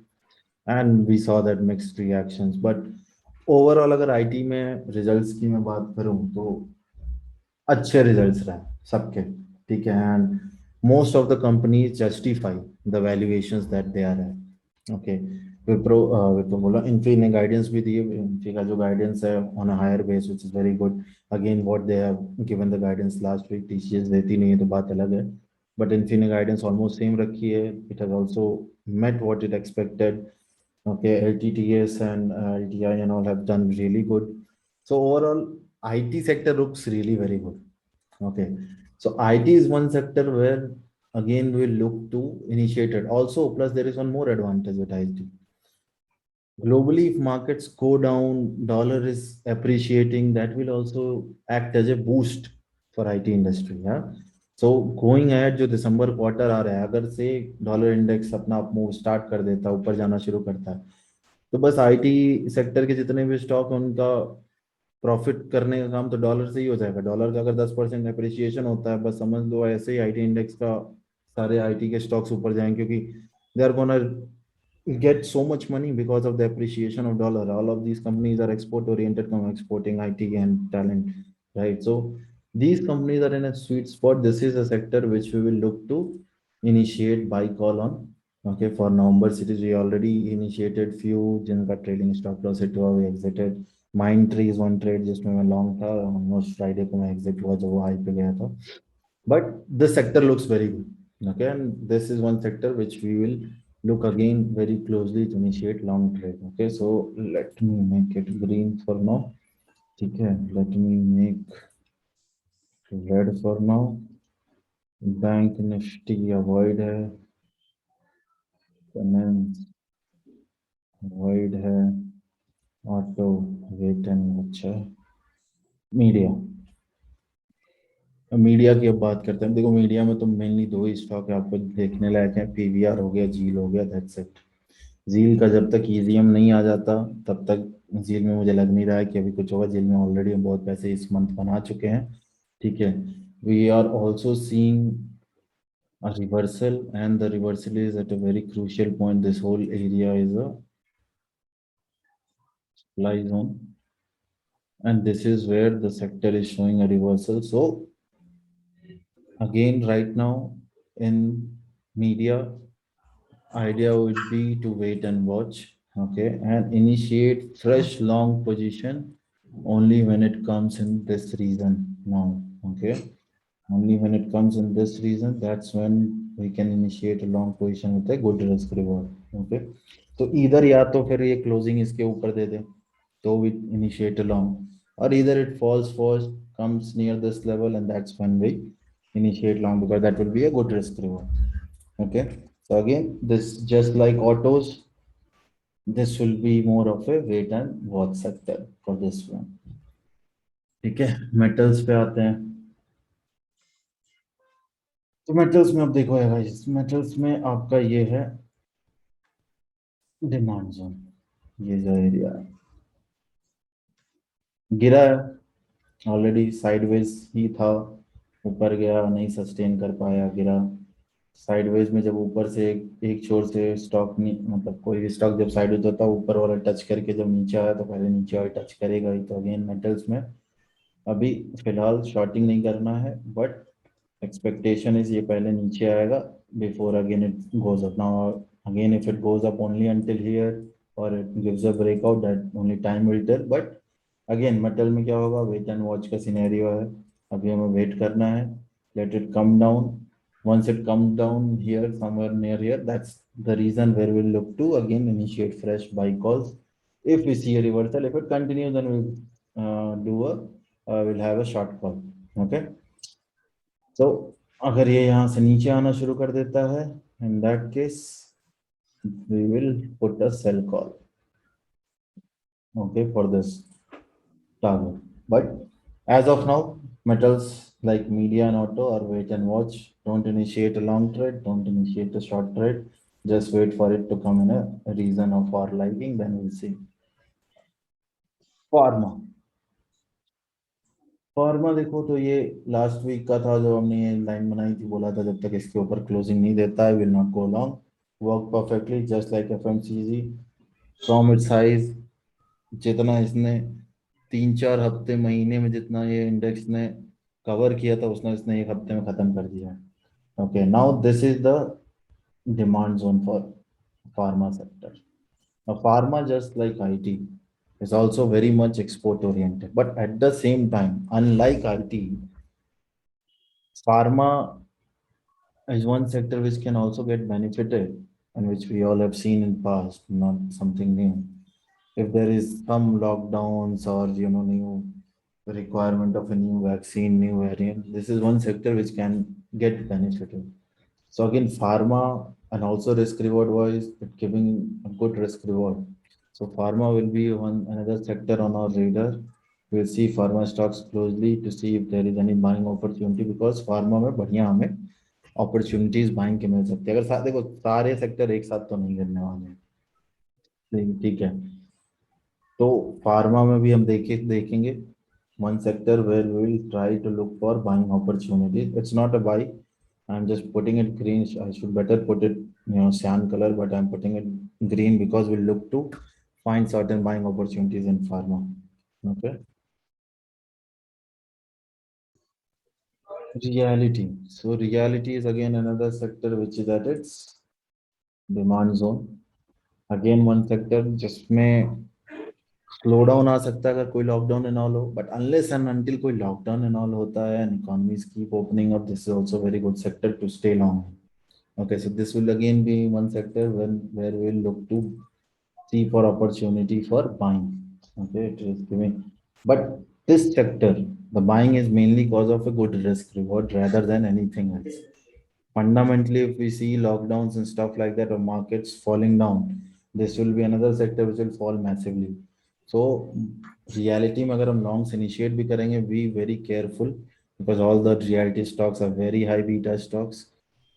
and we saw that mixed reactions. But overall अगर आईटी में रिजल्ट्स की मैं बात करूं तो अच्छे रिजल्ट्स रहे सबके. ठीक है, and most of the companies justify the valuations that they are at. Okay, Wipro बोला, इन्फी ने गाइडेंस भी दी है. इन्फी का जो गाइडेंस है on a higher base which is very good. Again what they have given the guidance last week, TCS देती नहीं है तो बात अलग है, बट इन्फी ने गाइडेंस ऑलमोस्ट सेम रखी है. It has also met what it expected. Okay, LTTS and LTI and all have done really good. So overall IT sector looks really very good. Okay, so IT is one sector where again we will look to initiate it. Also, plus there is one more advantage with IT. Globally, if markets go down, dollar is appreciating, that will also act as a boost for IT industry. Yeah. So going ahead, जो दिसंबर quarter आ रहा है, अगर से dollar index अपना move start कर देता है, ऊपर जाना शुरू करता है, तो बस आईटी सेक्टर के जितने भी स्टॉक हैं उनका प्रॉफिट करने का काम तो डॉलर से ही हो जाएगा. डॉलर का अगर 10% एप्रिसिएशन होता है, बस समझ लो ऐसे ही आईटी इंडेक्स का सारे आईटी के स्टॉक्स ऊपर जाएंगे, क्योंकि they are gonna get so much money because of the appreciation of dollar. All of these companies are export oriented, exporting IT and talent, right? So these companies are in a sweet spot. This is a sector which we will look to initiate buy call on. Okay, for November series we already initiated few जिनका trading stop loss hit हुआ, we exited. Mindtree is one trade जिसमें मैं long था, almost Friday को मैं exit हुआ जब वो high पे गया था. But this sector looks very good. Okay, and this is one sector which we will look again very closely to initiate long trade. Okay, so let me make it green for now. Okay, let me make red for now. Bank Nifty avoid है, finance avoid है, auto wait and watch है, media की अब बात करते हैं. देखो media में तो मेनली दो ही स्टॉक है आपको देखने लायक है, पीवीआर हो गया, जील हो गया, दैट्स इट. जील का जब तक ईजीएम नहीं आ जाता तब तक जील में मुझे लग नहीं रहा है कि अभी कुछ होगा. जील में ऑलरेडी बहुत पैसे इस मंथ बना चुके हैं. ठीक है, we are also seeing a reversal, and the reversal is at a very crucial point. This whole area is a supply zone, and this is where the sector is showing a reversal. So again, right now in media, idea would be to wait and watch. Okay, and initiate fresh long position only when it comes in this region now. Okay, only when it comes in this region, that's when we can initiate a long position with a good risk reward. Okay, तो either या तो फिर ये closing इसके ऊपर दे दे तो we initiate a long, or either it falls first, comes near this level, and that's when we initiate long, because that will be a good risk reward. Okay, so again, this just like autos, this will be more of a wait and watch sector for this one. ठीक है, metals पे आते हैं. तो metals में अब देखो guys, metals में आपका ये है डिमांड जोन, ये जो एरिया है गिरा है ऑलरेडी, साइडवेज ही था, ऊपर गया नहीं, सस्टेन कर पाया, गिरा। साइडवेज में जब ऊपर से एक छोर से स्टॉक नहीं, मतलब कोई भी स्टॉक जब साइडवेज होता है ऊपर वाला टच करके जब नीचे आया तो पहले नीचे वाला टच करेगा ही। तो अगेन मेटल्स में अभी फिलहाल शॉर्टिंग नहीं करना है, बट expectation is ये पहले नीचे आएगा before again it goes up. Now again if it goes up only until here or it gives a breakout, that only time will tell. But again metal में क्या होगा, wait and watch का scenario है, अभी हमें wait करना है, let it come down. Once it comes down here somewhere near here, that's the reason where we'll look to again initiate fresh buy calls. If we see a reversal, if it continues, then we'll have a short call. Okay. तो अगर ये यहाँ से नीचे आना शुरू कर देता है, in that case we will put a sell call, okay, for this target. But as of now, metals like media and auto are wait and watch. Don't initiate a long trade, don't initiate a short trade, just wait for it to come in a reason of our liking, then we'll see. Pharma देखो तो ये last week का था जो हमने ये line बनाई थी, बोला था जब तक इसके ऊपर क्लोजिंग नहीं देता है will not go long, work perfectly just like FMCG from its highs. जितना इसने 3-4 हफ्ते महीने में जितना ये इंडेक्स ने कवर किया था उसने इसने 1 हफ्ते में खत्म कर दिया। Okay, now this is the demand zone for pharma sector. Pharma, just like IT, is also very much export oriented, but at the same time, unlike IT, pharma is one sector which can also get benefited and which we all have seen in past, not something new. If there is some lockdowns or new requirement of a new vaccine, new variant, this is one sector which can get benefited. So again, pharma and also risk reward wise, it giving a good risk reward. So pharma will be another sector on our radar. We'll see pharma stocks closely to see if there is any buying opportunity, because pharma में बढ़िया हमें opportunities buying के मिल सकती है। अगर देखो सारे sector एक साथ तो नहीं गिरने वाले, ठीक है, तो फार्मा में भी हम देखेंगे one sector where we will try to look for buying opportunities. It's not a buy, I'm just putting it green. I should better put it cyan color, but I'm putting it green because we'll look to find certain buying opportunities in pharma. Okay. Realty. So realty is again another sector which is at its demand zone. Again one sector जिसमें slow down आ सकता है अगर कोई lockdown and all हो, but unless and until कोई lockdown and all होता है and economies keep opening up, this is also very good sector to stay long. Okay, so this will again be one sector where we will look to see for opportunity for buying. Okay, it is giving, but this sector, the buying is mainly because of a good risk reward rather than anything else. Fundamentally, if we see lockdowns and stuff like that or markets falling down, this will be another sector which will fall massively. So reality में अगर हम longs initiate भी करेंगे, be very careful because all the reality stocks are very high beta stocks.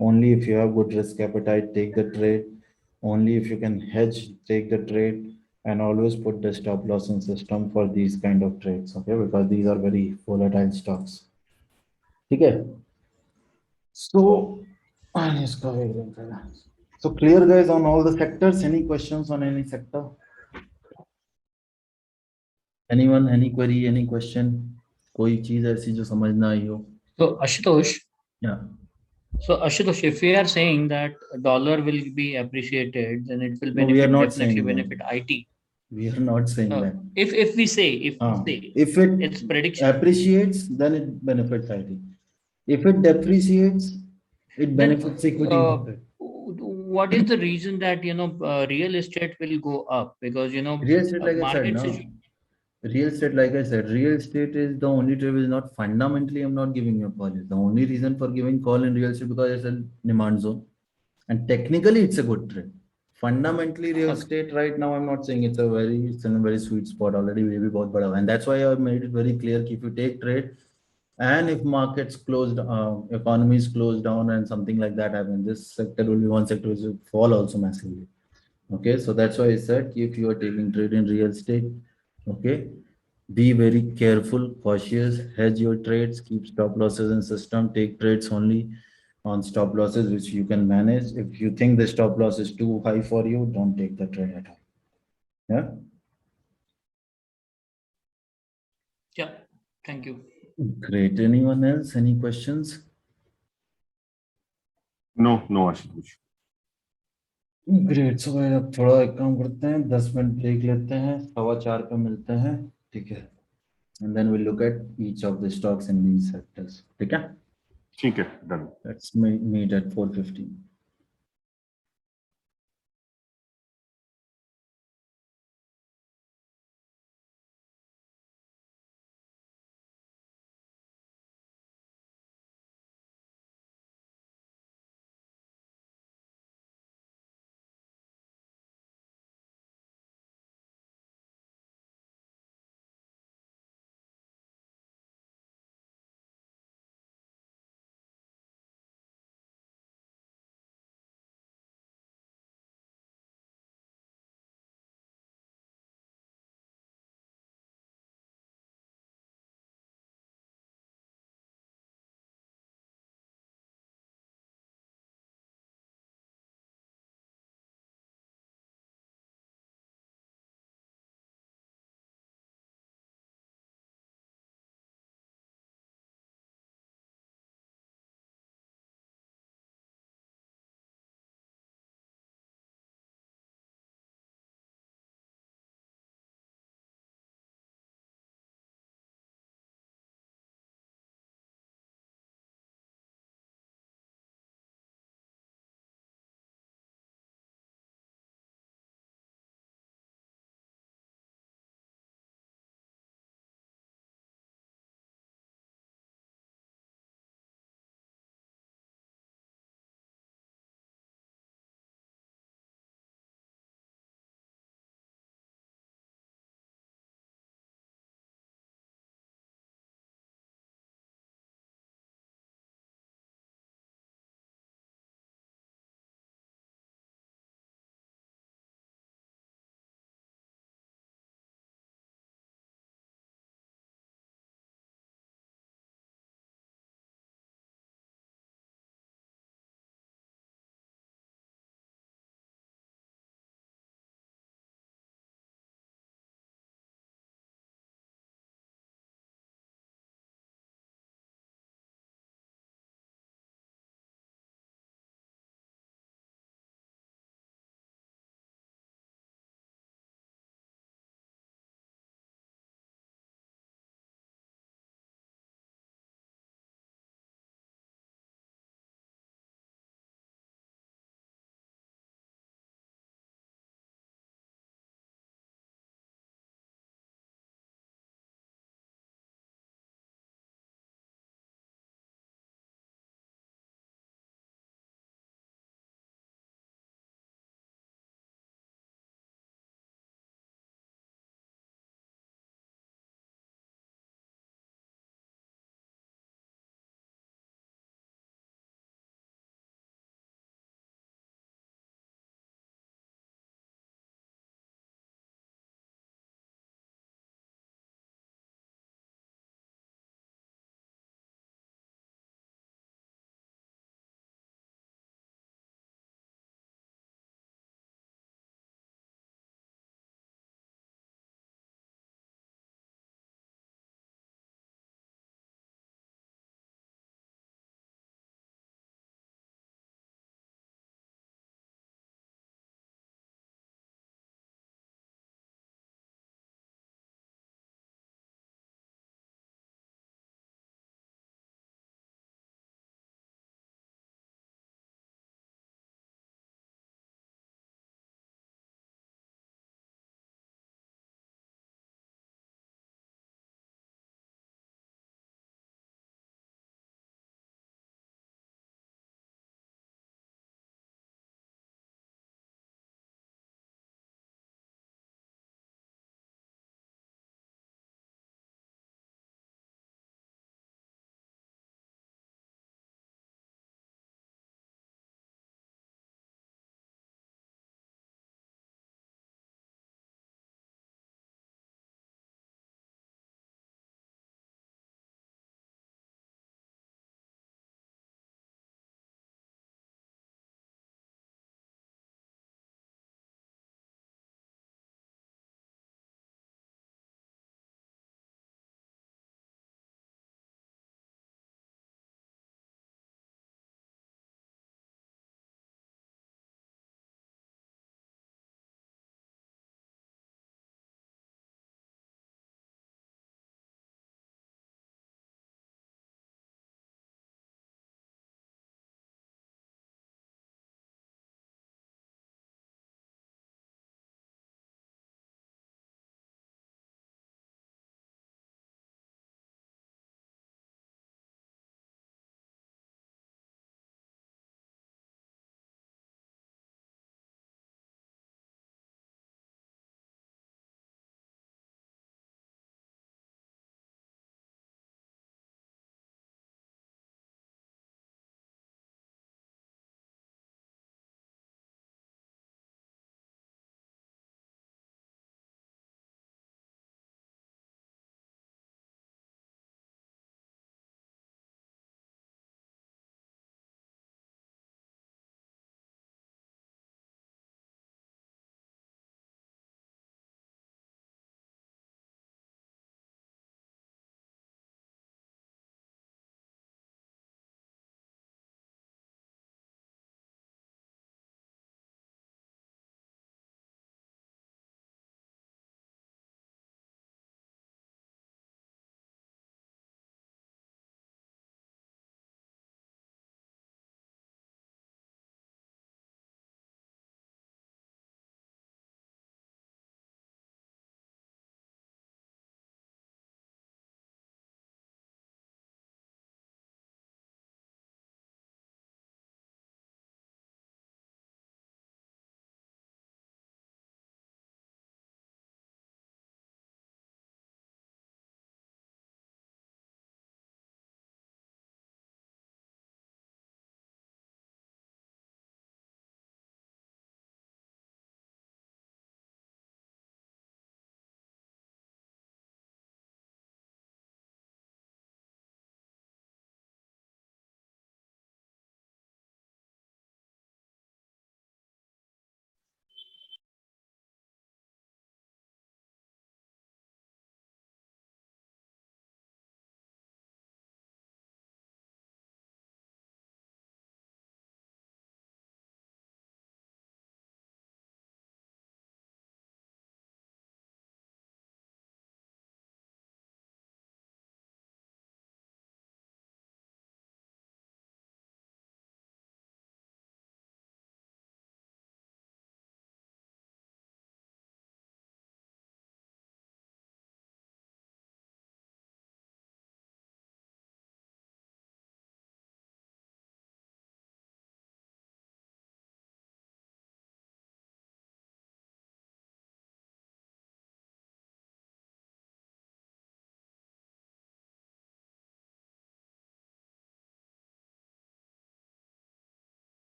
Only if you have good risk appetite, take the trade. Only if you can hedge, take the trade, and always put the stop loss in system for these kind of trades. Okay, because these are very volatile stocks. Okay. So clear guys on all the sectors. Any questions on any sector? Anyone, any query, any question? कोई चीज ऐसी जो समझ ना आई हो? So Ashutosh. Yeah. So Ashutosh, if we are saying that dollar will be appreciated, then it will No, we are benefit, not definitely saying benefit IT. We are not saying No, that. if we say If it it's prediction. appreciates, then it benefits IT. If it depreciates, it benefits equity market. What is the reason that real estate will go up? Because Real estate, like I said, market no. Real estate, like I said, real estate is the only trade which is not fundamentally. I'm not giving you a call. It's the only reason for giving call in real estate because it's a demand zone, and technically it's a good trade. Fundamentally, real estate right now, I'm not saying it's in a very sweet spot already. Maybe both, and that's why I made it very clear. If you take trade, And if markets closed, economies closed down and something like that happens, this sector will be one sector which will fall also massively. Okay, so that's why I said if you are taking trade in real estate, okay, be very careful, cautious, hedge your trades, keep stop losses in system, take trades only on stop losses which you can manage. If you think the stop loss is too high for you, don't take the trade at all. Yeah. Yeah, thank you. Great. Anyone else? Any questions? No, no, Ashutosh. Great. So भाई अब थोड़ा एक काम करते हैं, 10 minute break लेते हैं, 4:15 पे मिलते हैं, ठीक है? And then we look at each of the stocks in these sectors, ठीक है? ठीक है, done. Let's meet at 4:15.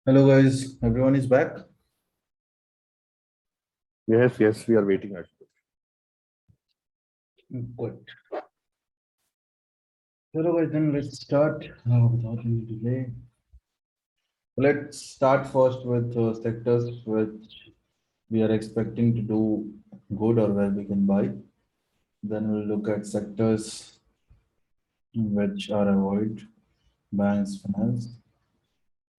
Hello guys, everyone is back. Yes, yes, we are waiting actually. Good. Hello guys, then let's start without any delay. Let's start first with sectors which we are expecting to do good or where we can buy. Then we'll look at sectors which are avoid, banks, finance.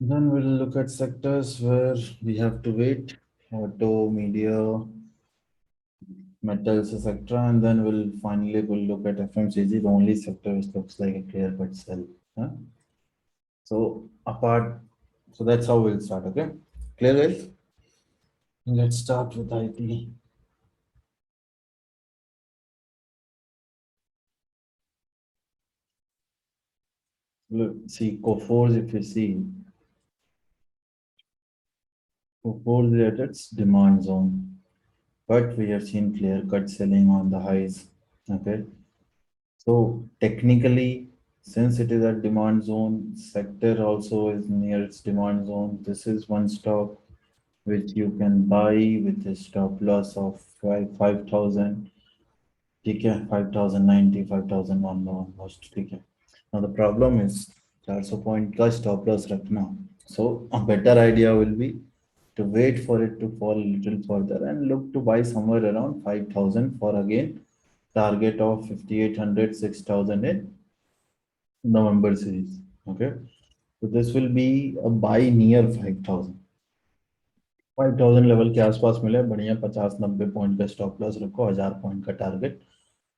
Then we'll look at sectors where we have to wait, auto, media, metals, etc. And then we'll look at FMCG, the only sector which looks like a clear-cut sell. Huh? So that's how we'll start, okay? Clear guys? Let's start with IT. Look, see, Coforge, if you see, Coforge is at its demand zone, but we have seen clear-cut selling on the highs, okay? So technically, since it is at demand zone, sector also is near its demand zone. This is one stock which you can buy with a stop loss of 5,000. ठीक है 5,090 5,001 almost ठीक है. Now the problem is 400 point का stop loss रखना. So a better idea will be to wait for it to fall a little further and look to buy somewhere around 5,000 for again target of 5,800 6,000 in November series. Okay, so this will be a buy near 5,000. 5,000 level के आसपास मिले बढ़िया 50-90 point का stop loss रखो 1,000 point का target.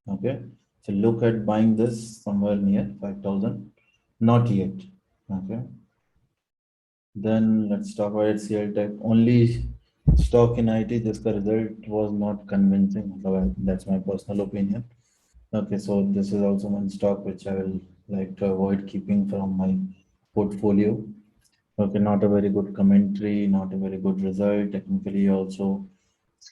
Okay, so look at buying this somewhere near 5,000, not yet. Okay, then let's talk about HCL Tech. Only stock in IT, this result was not convincing. That's my personal opinion. Okay, so this is also one stock which I will like to avoid keeping from my portfolio. Okay, not a very good commentary, not a very good result. Technically also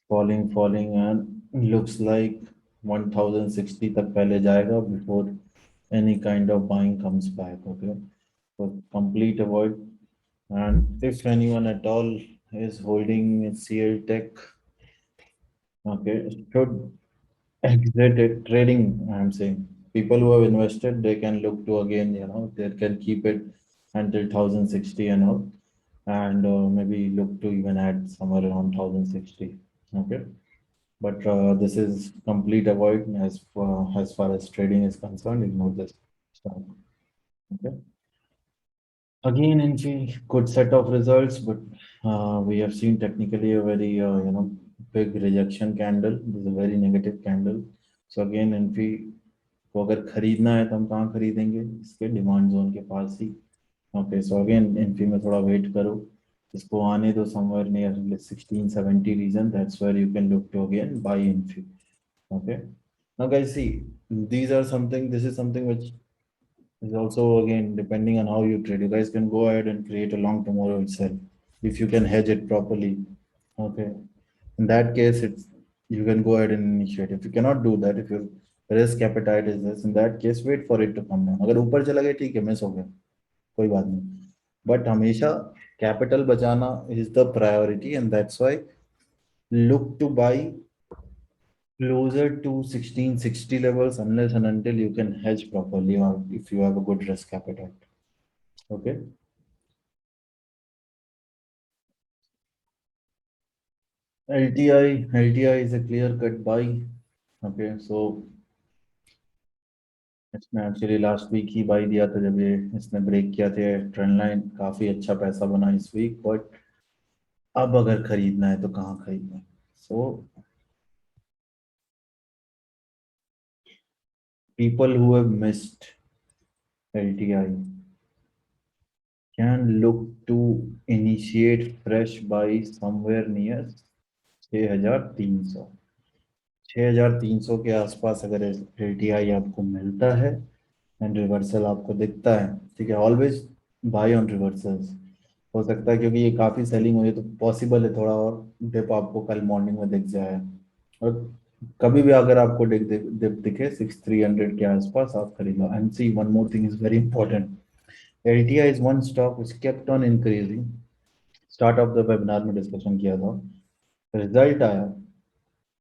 falling, and looks like 1,060 तक पहले जाएगा before any kind of buying comes back. Okay, so complete avoid. And if anyone at all is holding CL Tech, okay, should exit it. Trading, I'm saying, people who have invested, they can look to again, they can keep it until 1,060 and all, and maybe look to even add somewhere around 1,060. Okay, but this is complete avoid as far as trading is concerned. Ignore this stock. Okay, again Infi, good set of results, but we have seen technically a very big rejection candle. This is a very negative candle. So again Infi को अगर खरीदना है तो हम कहाँ खरीदेंगे, इसके demand zone के पास ही. ओके, सो अगेन इन्फी में थोड़ा वेट करो, इसको आने दो somewhere near 1670 region. That's where you can look to again buy Infy. Okay, now guys, see, this is something which is also again depending on how you trade. You guys can go ahead and create a long tomorrow itself if you can hedge it properly. Okay, in that case you can go ahead and initiate. If you cannot do that, if your risk appetite is this, in that case wait for it to come down. अगर ऊपर चला गया ठीक है, miss हो गया कोई बात नहीं, बट हमेशा कैपिटल बचाना is the priority, and that's why look to buy closer to 1660 levels unless and until you can hedge properly or if you have a good risk appetite. Okay, LTI is a clear cut buy. Okay, so इसने actually last week ही buy दिया था जब ये इसने break किया था trend line, काफी अच्छा पैसा बना इस वीक, बट अब अगर खरीदना है तो कहाँ खरीदना है? सो people who have missed LTI can look to initiate fresh buy somewhere near 6,300. 6,300 के आसपास अगर LTI आपको मिलता है एंड रिवर्सल आपको दिखता है, ठीक है, ऑलवेज बाय ऑन रिवर्सल्स. हो सकता है क्योंकि ये काफी सेलिंग हुई है तो पॉसिबल है थोड़ा और डिप आपको कल मॉर्निंग में दिख जाए, और कभी भी अगर आपको डिप दिखे 6,300 के आसपास आप खरीद लो. And see, one more thing is very important. LTI is one stock which kept on increasing start of the webinar में डिस्कशन किया था, रिजल्ट आया,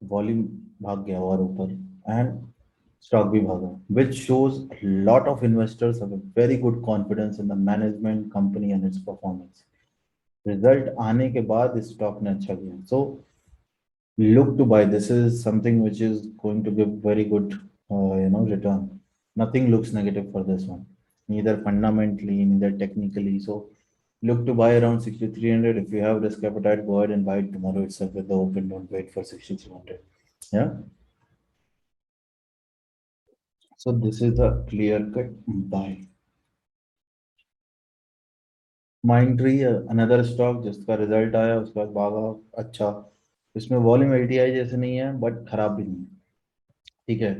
वॉल्यूम भाग गया और ऊपर एंड स्टॉक भी भागा, which shows a lot of investors have a very good confidence in the management company and its performance. Result आने के बाद स्टॉक ने अच्छा किया, so look to buy. This is something which is going to give very good return. Nothing looks negative for this one, neither fundamentally, neither technically. So look to buy around 6,300. If you have risk appetite, go ahead and buy it tomorrow itself with the open. Don't wait for 6,300. Yeah. So this is a clear cut buy. Mindtree, another stock जिसका result आया उसके बाद भागा अच्छा, इसमें volume LTI जैसे नहीं है बट खराब भी नहीं है, ठीक है।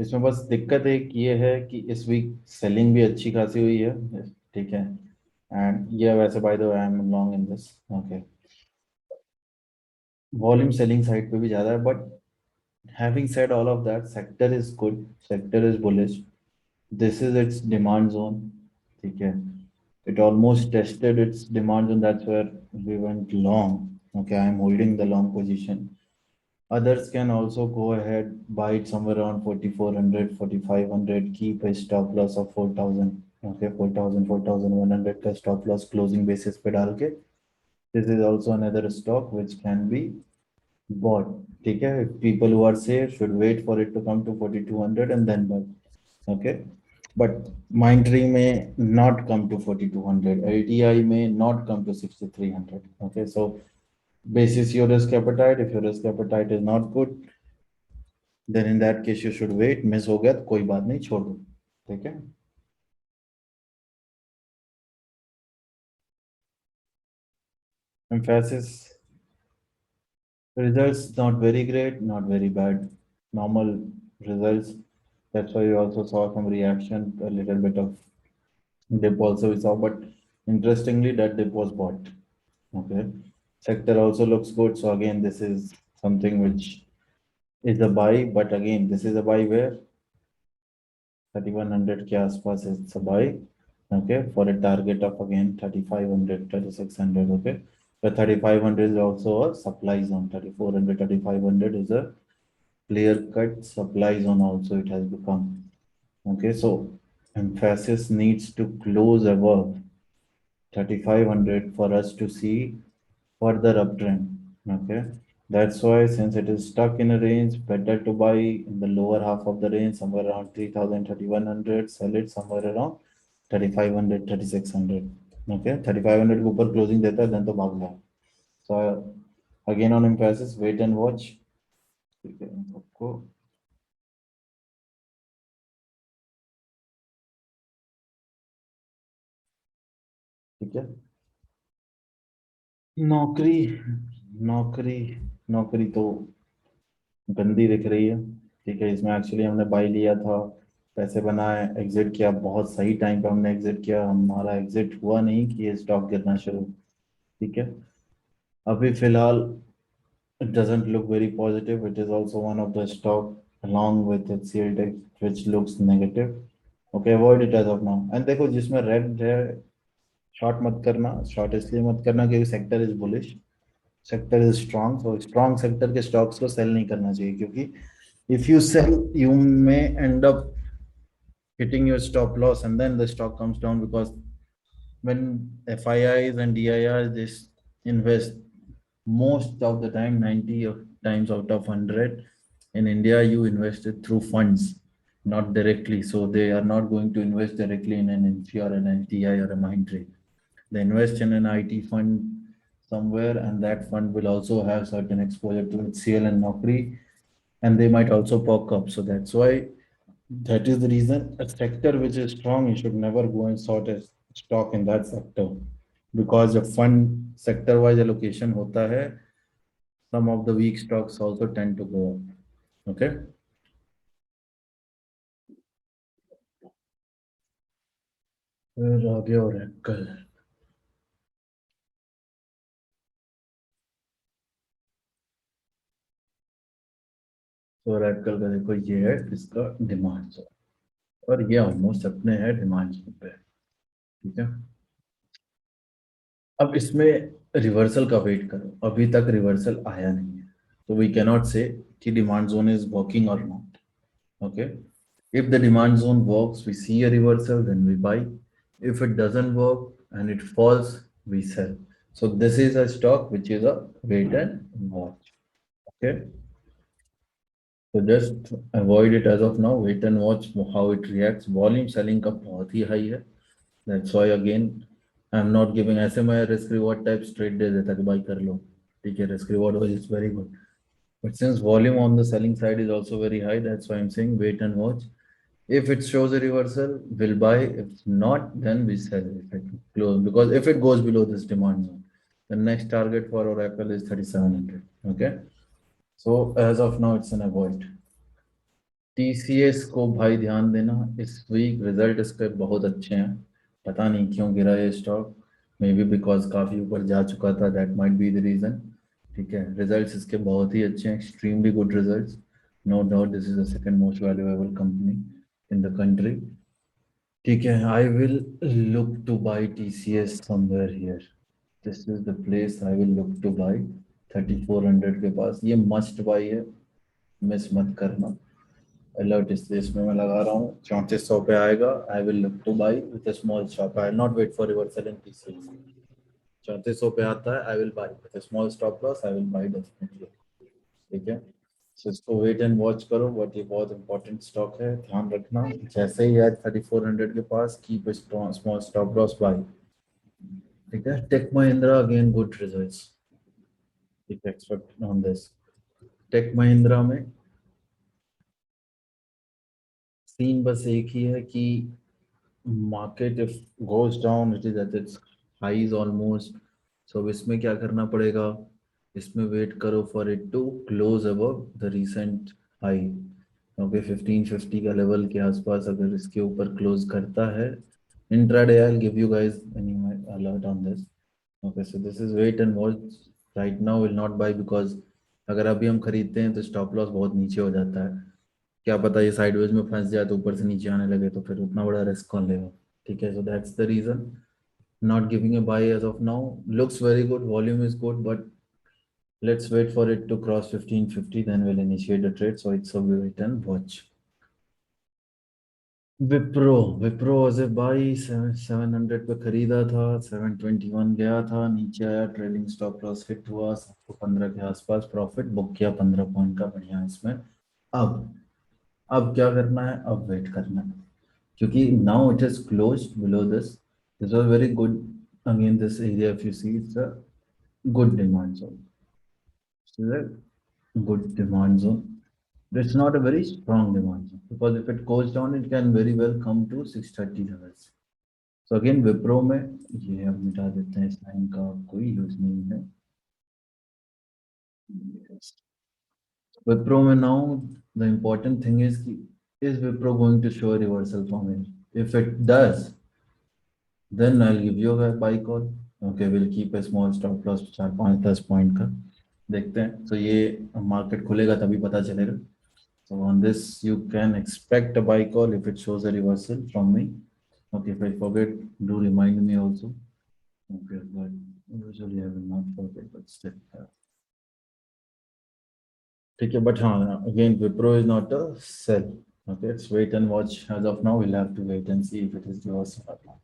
इसमें बस दिक्कत एक ये है कि इस वीक सेलिंग भी अच्छी खासी हुई है, ठीक है। एंड ये वैसे by the way I am long in this, okay. Volume selling side पे भी ज्यादा है, but having said all of that, sector is good, sector is bullish. This is its demand zone, ठीक है। It almost tested its demand zone, that's where we went long. Okay, I am holding the long position. Others can also go ahead, buy it somewhere around 4,400, 4,500, keep a stop loss of 4,000. Okay, 4,000, 4,100 का stop loss closing basis पे डाल के. This is also another stock which can be bought. ठीक है, people who are safe should wait for it to come to 4,200 and then buy. Okay. But Mindtree may not come to 4,200, LTI may not come to 6,300. Okay, so basis your risk appetite. If your risk appetite is not good, then in that case you should wait. Miss हो गया तो कोई बात नहीं, छोड़ दो, ठीक है। Emphasis results not very great, not very bad, normal results. That's why you also saw some reaction, a little bit of dip also we saw, but interestingly that dip was bought. Okay, sector also looks good. So again, this is something which is a buy, but again, this is a buy where 3,100 के आसपास is a buy. Okay, for a target of again 3,500, 3,600. Okay, but 3,500 is also a supply zone. 3,400, 3,500 is a clear cut supply zone also it has become. Okay, so Emphasis needs to close above 3,500 for us to see further uptrend. Okay, that's why since it is stuck in a range, better to buy in the lower half of the range, somewhere around 3,000, 3,100, sell it somewhere around 3,500, 3,600. Okay, 3,500 के ऊपर closing देता है then तो भाग जाए. So again on Emphasis, wait and watch. ठीक है, आपको ठीक है। नौकरी नौकरी नौकरी तो गंदी दिख रही है, ठीक है। इसमें एक्चुअली हमने बाई लिया था, पैसे बनाए, एग्जिट किया, बहुत सही टाइम पे हमने एग्जिट किया, हमारा एग्जिट हुआ नहीं कि ये स्टॉक गिरना शुरू, ठीक है। अभी फिलहाल it doesn't look very positive. It is also one of the stock along with HCL Tech which looks negative. Okay, avoid it as of now. And देखो जिसमें रेड है शॉर्ट मत करना, शॉर्ट इसलिए मत करना क्योंकि sector is bullish, sector is strong, so strong sector के स्टॉक्स को सेल नहीं करना चाहिए, क्योंकि if you sell you may end up hitting your stop loss and then the stock comes down, because when FIIs and DIRs just invest most of the time 90 times out of 100 in India you invested through funds, not directly, so they are not going to invest directly in an NFI or an LTI or a Mindtree. They invest in an IT fund somewhere, and that fund will also have certain exposure to HCL and Naukri, and they might also perk up. So that's why, that is the reason a sector which is strong, you should never go and sort a stock in that sector, because the fund sector wise allocation hota hai, some of the weak stocks also tend to go up. Okay, फिर आगे और कल तो कल का देखो, ये है इसका डिमांड जोन, और ये ऑलमोस्ट अपने है डिमांड जोन पे, ठीक है। अब इसमें रिवर्सल का वेट करो, अभी तक रिवर्सल आया नहीं है, तो वी कैनॉट से कि डिमांड जोन इज वर्किंग और not. Okay, if the demand zone works, we see a reversal, then we buy. If it doesn't work and it falls, we sell. So this is a stock which is a wait and watch. Okay, so just avoid it as of now. Wait and watch how it reacts. Volume selling का बहुत ही high है. That's why again I'm not giving, ऐसे मैं risk reward type straight दे देता कि buy कर लो, ठीक है, risk reward was is very good. But since volume on the selling side is also very high, that's why I'm saying wait and watch. If it shows a reversal, we'll buy. If not, then we sell. If it close, because if it goes below this demand zone, the next target for Oracle is 3700. Okay, so as of now, it's an avoid. TCS को भाई ध्यान देना, इस week result इसके बहुत अच्छे हैं, पता नहीं क्यों गिरा ये स्टॉक, मे बी बिकॉज काफी ऊपर जा चुका था, that might be the reason. ठीक है, रिजल्ट्स इसके बहुत ही अच्छे हैं, extremely good results, no doubt this is the second most valuable company in the country. ठीक है, I will look to buy TCS somewhere here. This is the place I will look to buy. 3400 के पास ये must buy है, miss मत करना. Alert इसमें मैं लगा रहा हूँ, 3400 पे आएगा. I will look to buy with a small stop. I will not wait for reversal in TCS. 3400 पे आता है, I will buy with a small stop loss. I will buy definitely. ठीक है, so इसको वेट एंड वॉच करो, but ये बहुत important stock है, ध्यान रखना. जैसे ही आज 3400 के पास, keep small stop loss buy. ठीक है, Tech Mahindra again good results, ठीक है, expect on this. Tech Mahindra में सीन बस एक ही है कि market if goes down, it is at its highs almost. So इसमें क्या करना पड़ेगा, इसमें वेट करो for it to close above the recent high. Okay, 1550 का लेवल के आसपास अगर इसके ऊपर क्लोज करता है, intraday I will give you guys any alert on this. Okay, so this is wait and watch. Right now will not buy, because अगर अभी हम खरीदते हैं तो स्टॉप लॉस बहुत नीचे हो जाता है, क्या पता ये साइडवेज में फंस जाए तो ऊपर से नीचे आने लगे, तो फिर उतना बड़ा रिस्क कौन लेगा. ठीक है, so that's the reason not giving a buy as of now. Looks very good, volume is good, but let's wait for it to cross 1550, then we'll initiate the trade. So it's a wait and watch. Wipro was a buy, 700 पे खरीदा था, 721 गया था, नीचे आया, trailing stop loss hit हुआ, 715 के आसपास प्रॉफिट बुक किया 15 पॉइंट का, बढ़िया इसमें. अब क्या करना है, अब वेट करना है, क्योंकि now it is closed below this. This was very good. Again, this area, if you see, it's a good demand zone. This is a good demand zone. It's not a very strong demand zone, because if it goes down, it can very well come to 630 levels. So again, Wipro में ये हम मिटा देते हैं, इस line का कोई use नहीं है. Wipro में now the important thing is Wipro going to show a reversal from here? If it does, then I'll give you a buy call. Okay, we'll keep a small stop loss 4-5-10 point का, देखते हैं. तो ये market खुलेगा तभी पता चलेगा. So on this you can expect a buy call if it shows a reversal from me. Okay, if I forget, do remind me also. Okay, but usually I will not forget, but still. ठीक है, but हाँ, again Wipro is not a sell. Okay, it's wait and watch. As of now, we'll have to wait and see if it is reversal or not.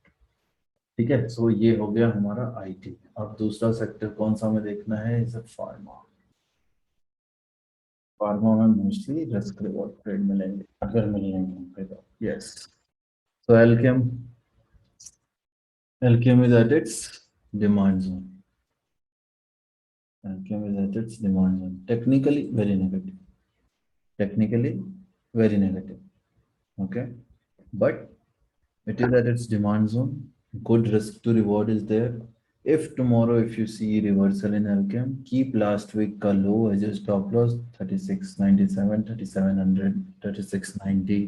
ठीक है, सो ये हो गया हमारा IT. अब दूसरा सेक्टर कौन सा हमें देखना है, इज फार्मा. फार्मा में मोस्टली रिस्क रिवॉर्ड ट्रेड मिलेंगे, अगर मिलेंगे तो. Yes, so Alkem is at it's demand zone. Alkem is at it's demand zone. Technically very negative. Okay, but it is at its demand zone. Good risk to reward is there. If tomorrow, if you see reversal in Alchem, keep last week ka low as your stop loss, 3697, 3700, 3690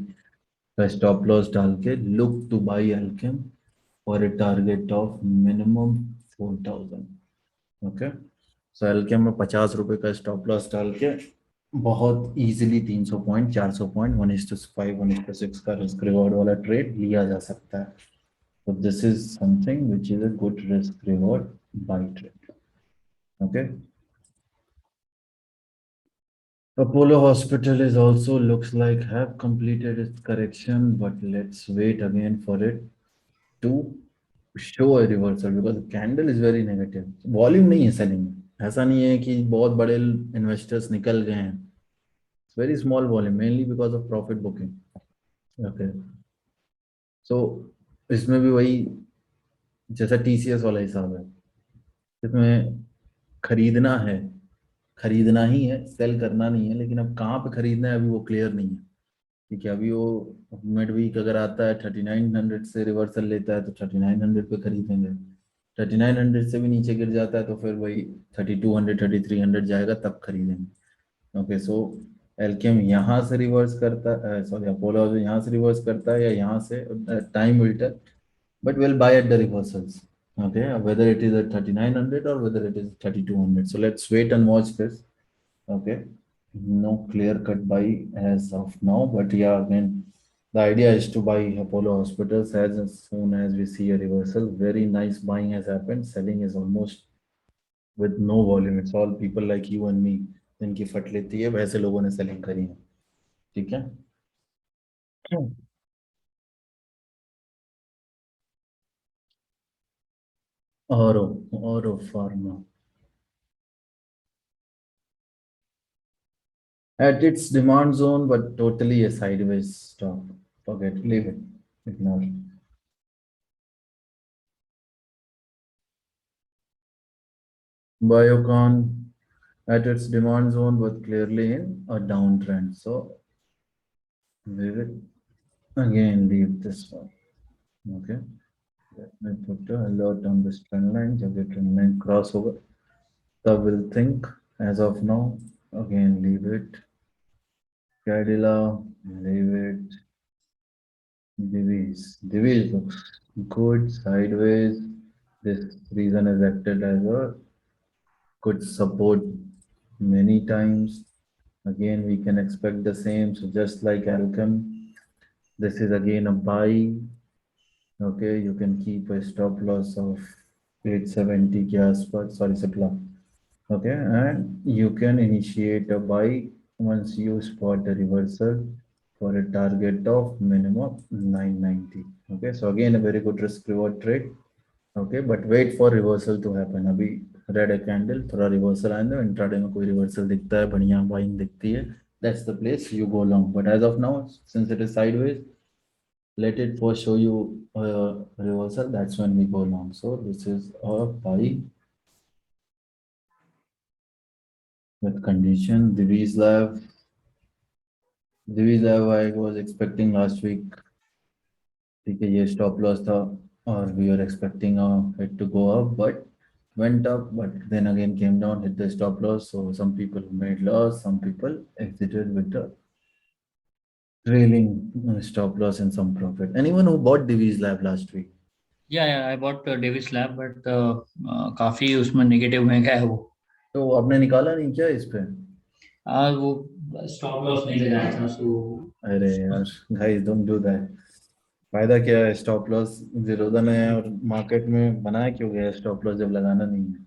ka stop loss डाल के look to buy Alchem for a target of minimum 4000. Okay, so Alchem में 50 रुपए का stop loss डाल के बहुत easily 300 point, 400 point, 1:5, 1:6 का risk reward वाला ट्रेड लिया जा सकता है. तो this is something which is a good risk reward buy trade. Okay. Apollo Hospital is also looks like have completed its correction, but let's wait again for it to show a reversal because the candle is very negative. Volume नहीं है selling में. ऐसा नहीं है कि बहुत बड़े investors निकल गए हैं. It's very small volume, mainly because of profit booking. Okay. So इसमें भी वही जैसा TCS वाला हिसाब है. इसमें खरीदना ही है, सेल करना नहीं है, लेकिन अब कहाँ पे खरीदना है अभी वो क्लियर नहीं है. ठीक है, अभी वो मिड वीक अगर आता है 3900 से रिवर्सल लेता है तो 3900 पे खरीदेंगे. 3900 से भी नीचे गिर जाता है तो फिर वही 3200 3300 जाएगा तब खरीदेंगे. ओके, सो एल्केम यहाँ से रिवर्स करता है, सॉरी अपोलो यहाँ से रिवर्स करता है या यहाँ से, time will tell, but will buy at the reversals. Okay, whether it is at 3900 or whether it is 3200. So let's wait and watch this. Okay, no clear cut buy as of now, but yeah, again, the idea is to buy Apollo Hospitals as soon as we see a reversal. Very nice buying has happened. Selling is almost with no volume. It's all people like you and me. जिनकी फट लेती है वैसे लोगों ने selling करी है. ठीक है. Oro Pharma. At its demand zone, but totally a sideways stock. Forget, leave it, ignore it. Biocon at its demand zone, but clearly in a downtrend. So leave it. Again, leave this one. Okay. Let me put a alert on this trend line. Jab ye trend line cross over, tab will think. As of now, again, leave it. Cadila, leave it. Divi's looks good sideways. This reason has acted as a good support many times. Again, we can expect the same. So just like Alchem, this is again a buy. Okay, you can keep a stop loss of 870 ke aaspas, sorry, supply. Okay, and you can initiate a buy once you spot a reversal for a target of minimum 990. Okay, so again a very good risk reward trade. Okay, but wait for reversal to happen. Abhi red a candle, थोड़ा reversal आने दो, intraday में कोई reversal दिखता है, बढ़िया buying दिखती है, that's the place you go long. But as of now, since it is sideways, let it first show you a reversal, that's when we go long. So this is a buy with condition. Divi's Lab I was expecting last week. ठीक है, ये stop loss था और we were expecting it to go up, but went up, but then again came down, hit the stop loss. So some people made loss, some people exited with the trailing stop loss and some profit. Anyone who bought Divi's Lab last week? Yeah, I bought Davis Lab, but काफी उसमें negative में गया है वो. तो आपने निकाला नहीं क्या इस पे? वो स्टॉप लॉस नहीं लगाया था. सो अरे यार, guys don't do that. फायदा क्या है? स्टॉप लॉस जीरोधा ने और मार्केट में बनाया क्यों गया स्टॉप लॉस जब लगाना नहीं है?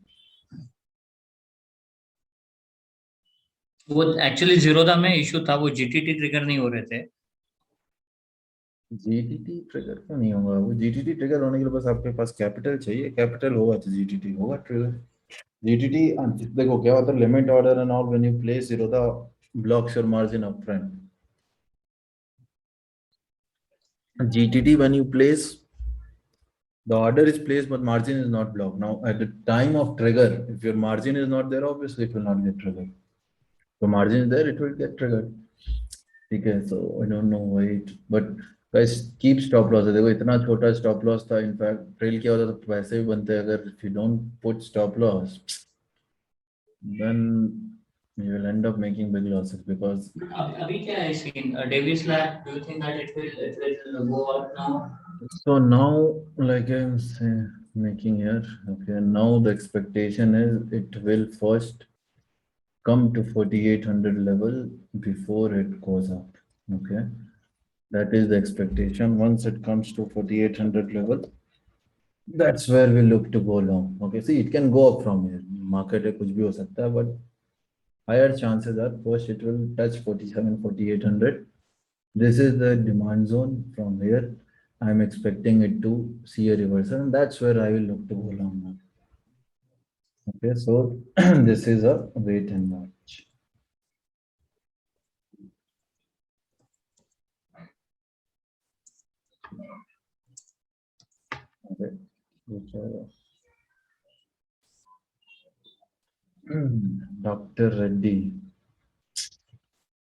वो एक्चुअली जीरोधा में इशू था, वो जीटीटी ट्रिगर नहीं हो रहे थे. जीटीटी ट्रिगर क्यों नहीं होगा? वो जीटीटी ट्रिगर होने के लिए बस आपके पास कैपिटल चाहिए. कैपिटल होगा तो जीटीटी होगा ट्रिगर. जीटीटी देखो क्या होता है, limit order and all, when you place Zerodha blocks your margin up front. GTT, when you place, the order is placed but margin is not blocked. Now at the time of trigger, if your margin is not there, obviously it will not get triggered. So margin is there, it will get triggered. Okay, so I don't know, wait, but guys keep stop loss. देखो इतना छोटा stop loss था, in fact trail क्या होता तो पैसे भी बनते हैं. अगर if you don't put stop loss, then you will end up making big losses because. अभी क्या है scene Divi's lab? Do you think that it will go up now? So now, like I'm saying, making here, okay, now the expectation is it will first come to 4800 level before it goes up. Okay, that is the expectation. Once it comes to 4800 level, that's where we look to go long. Okay, see, it can go up from here. market है, कुछ भी हो सकता है, but higher chances are first it will touch 47 4800. This is the demand zone. From here I'm expecting it to see a reversal, and that's where I will look to go long now. Okay, so this is a wait and watch. Okay, doctor Reddy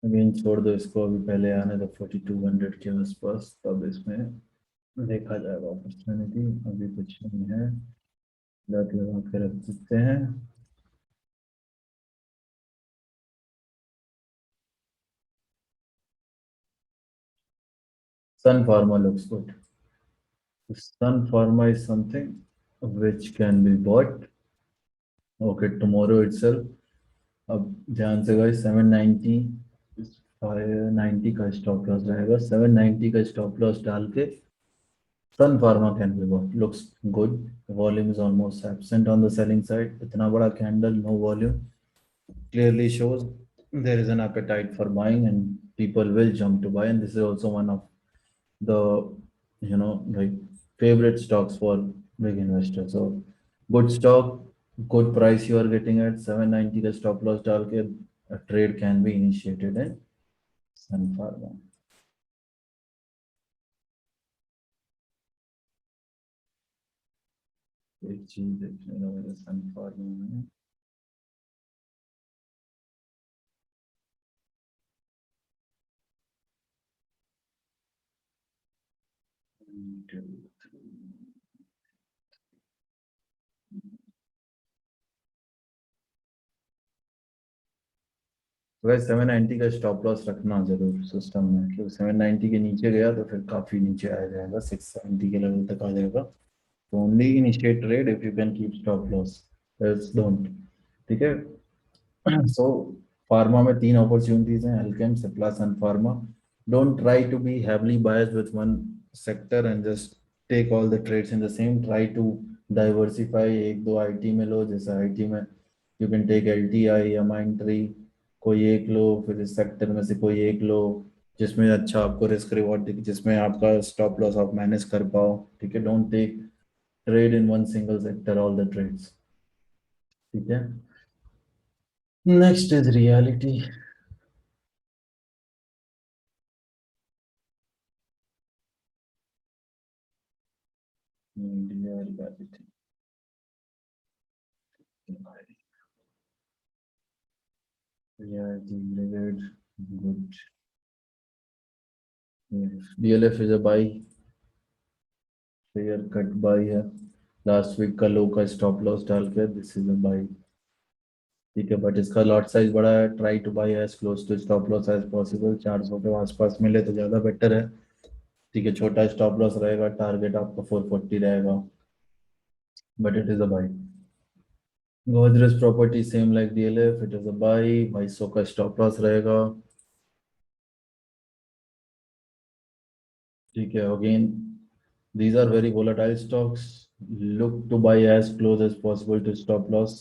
again छोड़ दो इसको, अभी पहले आने दो 4200 के आसपास, तब इसमें देखा जाएगा अपॉर्चुनिटी। अभी कुछ नहीं है, लट लगा के रख सकते हैं। Sun Pharma looks good. Sun Pharma is something which can be bought. Okay, tomorrow itself. अब ध्यान से गाइस 790 590 का स्टॉप लॉस रहेगा, 790 का स्टॉप लॉस डाल के Sun Pharma can be bought. Looks good. Volume is almost absent on the selling side. इतना बड़ा candle, no volume, clearly shows there is an appetite for buying and people will jump to buy. And this is also one of the like favorite stocks for big investors. So good stock, good price you are getting at 790 का stop loss डाल के a trade can be initiated in Sun Pharma. एक चीज देखने को मेरे Sun Pharma में वैसे 790 का स्टॉप लॉस रखना जरूर सिस्टम में, क्योंकि 790 के नीचे गया तो फिर काफी नीचे आ जाएगा, 670 के लेवल तक आ जाएगा। तो only initiate trade if you can keep stop loss, else don't. ठीक है। सो फार्मा में 3 अपॉर्चुनिटीज हैं, Alkem, Cipla, Sun Pharma. Don't try to be heavily biased with one sector and just take all the trades in the same. Try to diversify, 1-2 IT में लो, जैसे IT में you can take LTI या माइंडट्री, कोई एक लो, फिर इस सेक्टर में से कोई एक लो जिसमें अच्छा आपको रिस्क रिवॉर्ड दिखे, जिसमें आपका स्टॉप लॉस आप मैनेज कर पाओ। ठीक है, don't take trade in one single sector, all the trades. ठीक है, next is realty. Realty good. DLF is a buy, clear cut buy है, लास्ट वीक का लो का स्टॉप लॉस डाल के दिस इज अ बाय। ठीक है, but इसका लॉट साइज बड़ा है, try to buy as close to stop loss as possible. 400 के आसपास मिले तो ज़्यादा बेटर है। ठीक है, छोटा स्टॉप लॉस रहेगा, टारगेट आपका 440 रहेगा, but it is a buy. Godrej property same like DLF, it is a buy, 2200 का स्टॉप लॉस रहेगा। ठीक है, again these are very volatile stocks, look to buy as close as possible to stop loss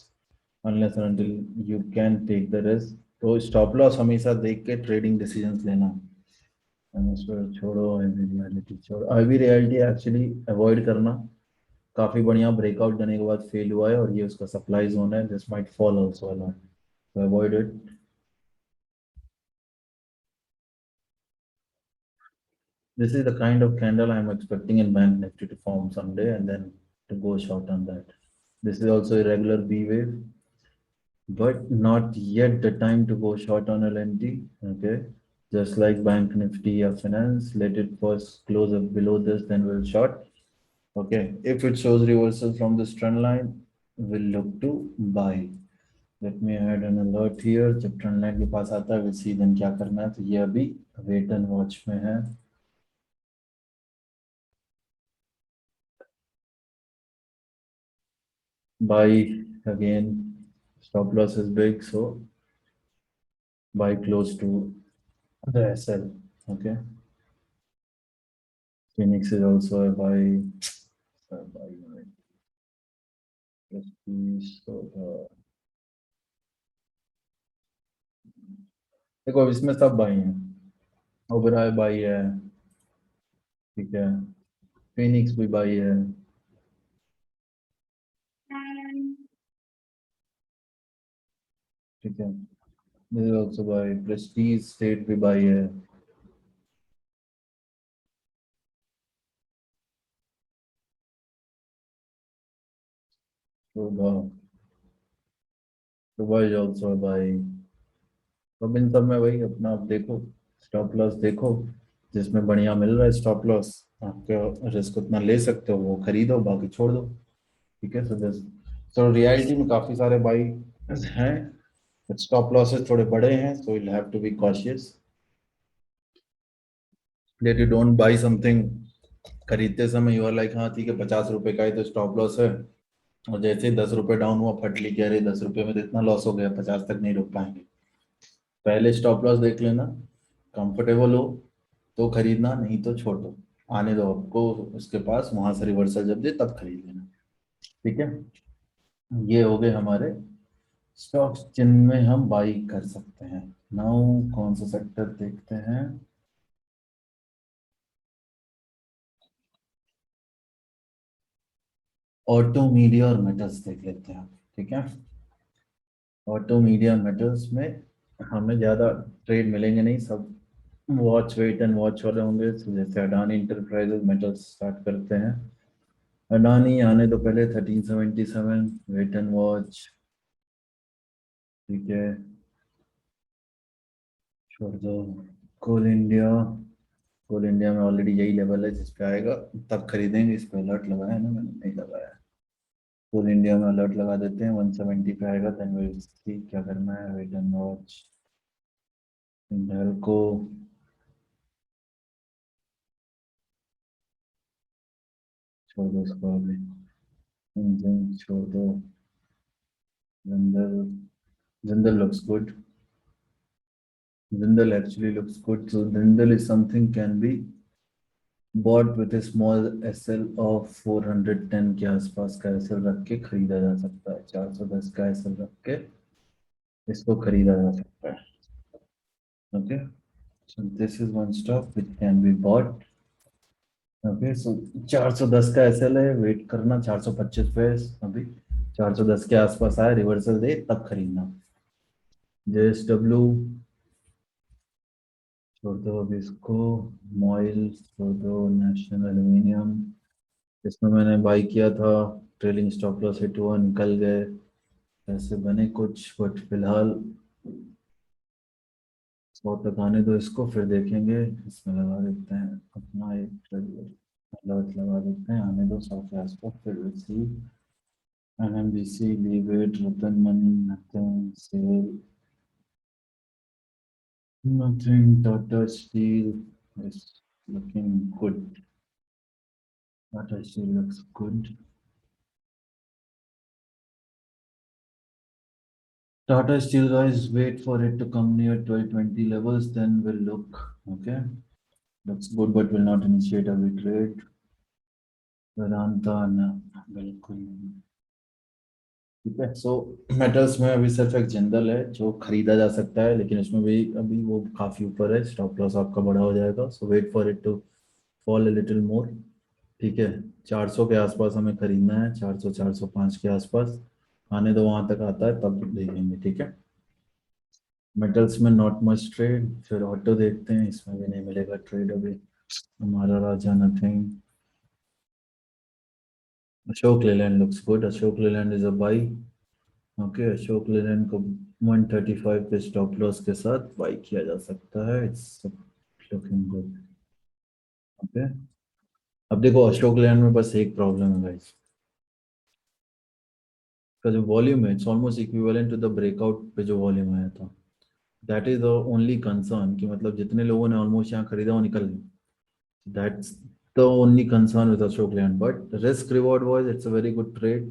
unless and until you can take the risk। तो stop loss हमेशा देख के trading decisions लेना। छोड़ो रियलिटी, छोड़ो अभी रियलिटी एक्चुअली अवॉइड करना। काफी बढ़िया ब्रेकआउट देने के बाद फेल हुआ है और ये उसका सप्लाई जोन है, this might fall also a lot, so avoid it. This is the kind of candle I'm expecting in Bank Nifty to form someday and then to go short on that. This is also a regular B wave, but not yet the time to go short on LNT. Okay, just like Bank Nifty or Finance, let it first close up below this, then we'll short. Okay, if it shows reversal from this trend line, we'll look to buy. Let me add an alert here, जब trend line के पास आता है we'll see then क्या करना है। तो ये अभी wait and watch में है। Buy again, stop loss is big, so buy close to the SL. Okay, Phoenix is also a buy. Prestige, so देखो अब इसमें सब बाई हैं, ओबराय बाई है, ठीक है, फिनिक्स भी बाई है, ठीक है, this is also by, Prestige state भी बाई है, शोभा, शोभा इज आल्सो बाई। अब इन सब में वही अपना आप देखो, स्टॉप लॉस देखो, जिसमें बढ़िया मिल रहा है स्टॉप लॉस, आपके रिस्क उतना ले सकते हो वो खरीदो, बाकी छोड़ दो, ठीक है। सो रियलिटी में काफी सारे बाई हैं, स्टॉप लॉसेस थोड़े बड़े हैं, so you have to be cautious that you don't buy something. खरीदते समय यू आर लाइक हाँ ठीक है 50 रुपए का ही तो स्टॉप लॉस है, और जैसे ही 10 रुपए डाउन हुआ फट ली, कह रहे 10 रुपए में तो इतना लॉस हो गया, 50 तक नहीं रुक पाएंगे। पहले स्टॉप लॉस देख लेना, कंफर्टेबल हो तो खरीदना, नहीं तो छोड़ दो, आने दो आपको उसके पास, वहां से रिवर्सल जब दे तब खरीद लेना, ठीक है। ये हो गए हमारे स्टॉक्स जिनमें हम बाई कर सकते हैं। नाउ कौन सा सेक्टर देखते हैं, ऑटो मीडिया और मेटल्स देख लेते हैं, ठीक है। ऑटो मीडिया मेटल्स में हमें ज़्यादा ट्रेड मिलेंगे नहीं, सब वॉच वेट एंड वॉच वाले होंगे। तो जैसे अडानी इंटरप्राइजेज मेटल्स स्टार्ट करते हैं, अडानी आने तो पहले 1377 वेट एंड वॉच, ठीक है, छोड़ दो। कोल इंडिया में ऑलरेडी यही लेवल है जिस पे आएगा तब खरीदेंगे, इस पे अलर्ट लगाया है ना मैंने, नहीं लगाया। कोल इंडिया में अलर्ट लगा देते हैं, 170 पे आएगा, देन विल सी क्या करना है। वेट एंड वॉच, हिंडाल्को, छोड़ दो उसको अभी, छोड़ दो। Jindal, Jindal looks good. Jindal actually looks good. So Jindal is something can be bought with a small SL of 410 के आसपास का SL रख के खरीदा जा सकता है, 410 का SL रख के इसको खरीदा जा सकता है, okay. So this is one stock which can be bought, okay. So 410 का SL है, वेट करना 425 पे, अभी 410 के आसपास आया, रिवर्सल दे तब खरीदना। JSW छोड़ दो अभी इसको, मॉइल छोड़ दो, नेशनल एल्यूमिनियम, इसमें मैंने बाई किया था, ट्रेलिंग स्टॉप लॉस हिट हुआ, निकल गए, पैसे बने कुछ, बट फिलहाल 100 तक आने दो इसको, फिर देखेंगे। इसमें लगा देते हैं अपना एक अलर्ट लगा देते हैं, आने दो 100 के आसपास, फिर see NMDC, leave it, Ratnamani, nothing, sell, nothing. Tata Steel is looking good. Tata Steel looks good. Tata Steel, guys, wait for it to come near 1220 levels, then we'll look. Okay, looks good, but will not initiate a big trade. Vedanta, ना बिल्कुल नहीं। ठीक है, so metals में अभी सिर्फ एक जिंदल है जो खरीदा जा सकता है, लेकिन उसमें भी अभी वो काफी ऊपर है, स्टॉप लॉस आपका बड़ा हो जाएगा, so wait for it to fall a little more, ठीक है। 400 के आसपास हमें खरीदना है, 400 405 के आसपास आने दो, वहां तक आता है तब देखेंगे, ठीक है। मेटल्स में नॉट मच ट्रेड, फिर ऑटो देखते हैं, इसमें भी नहीं मिलेगा ट्रेड अभी, हमारा राजा nothing. Ashok Leyland looks good, Ashok Leyland is a buy, okay. Ashok Leyland को 135 के स्टॉप लॉस के साथ बाई किया जा सकता है, इट्स लुकिंग गुड, ओके। अब देखो अशोक लेलैंड में बस एक प्रॉब्लम है गाइस, का जो वॉल्यूम है it's almost equivalent to the breakout पे जो वॉल्यूम आया था, that is the only concern, कि मतलब जितने लोगों ने ऑलमोस्ट यहाँ खरीदा वो निकल गए, that's the only concern with Ashok Leyland, but risk reward wise it's a very good trade.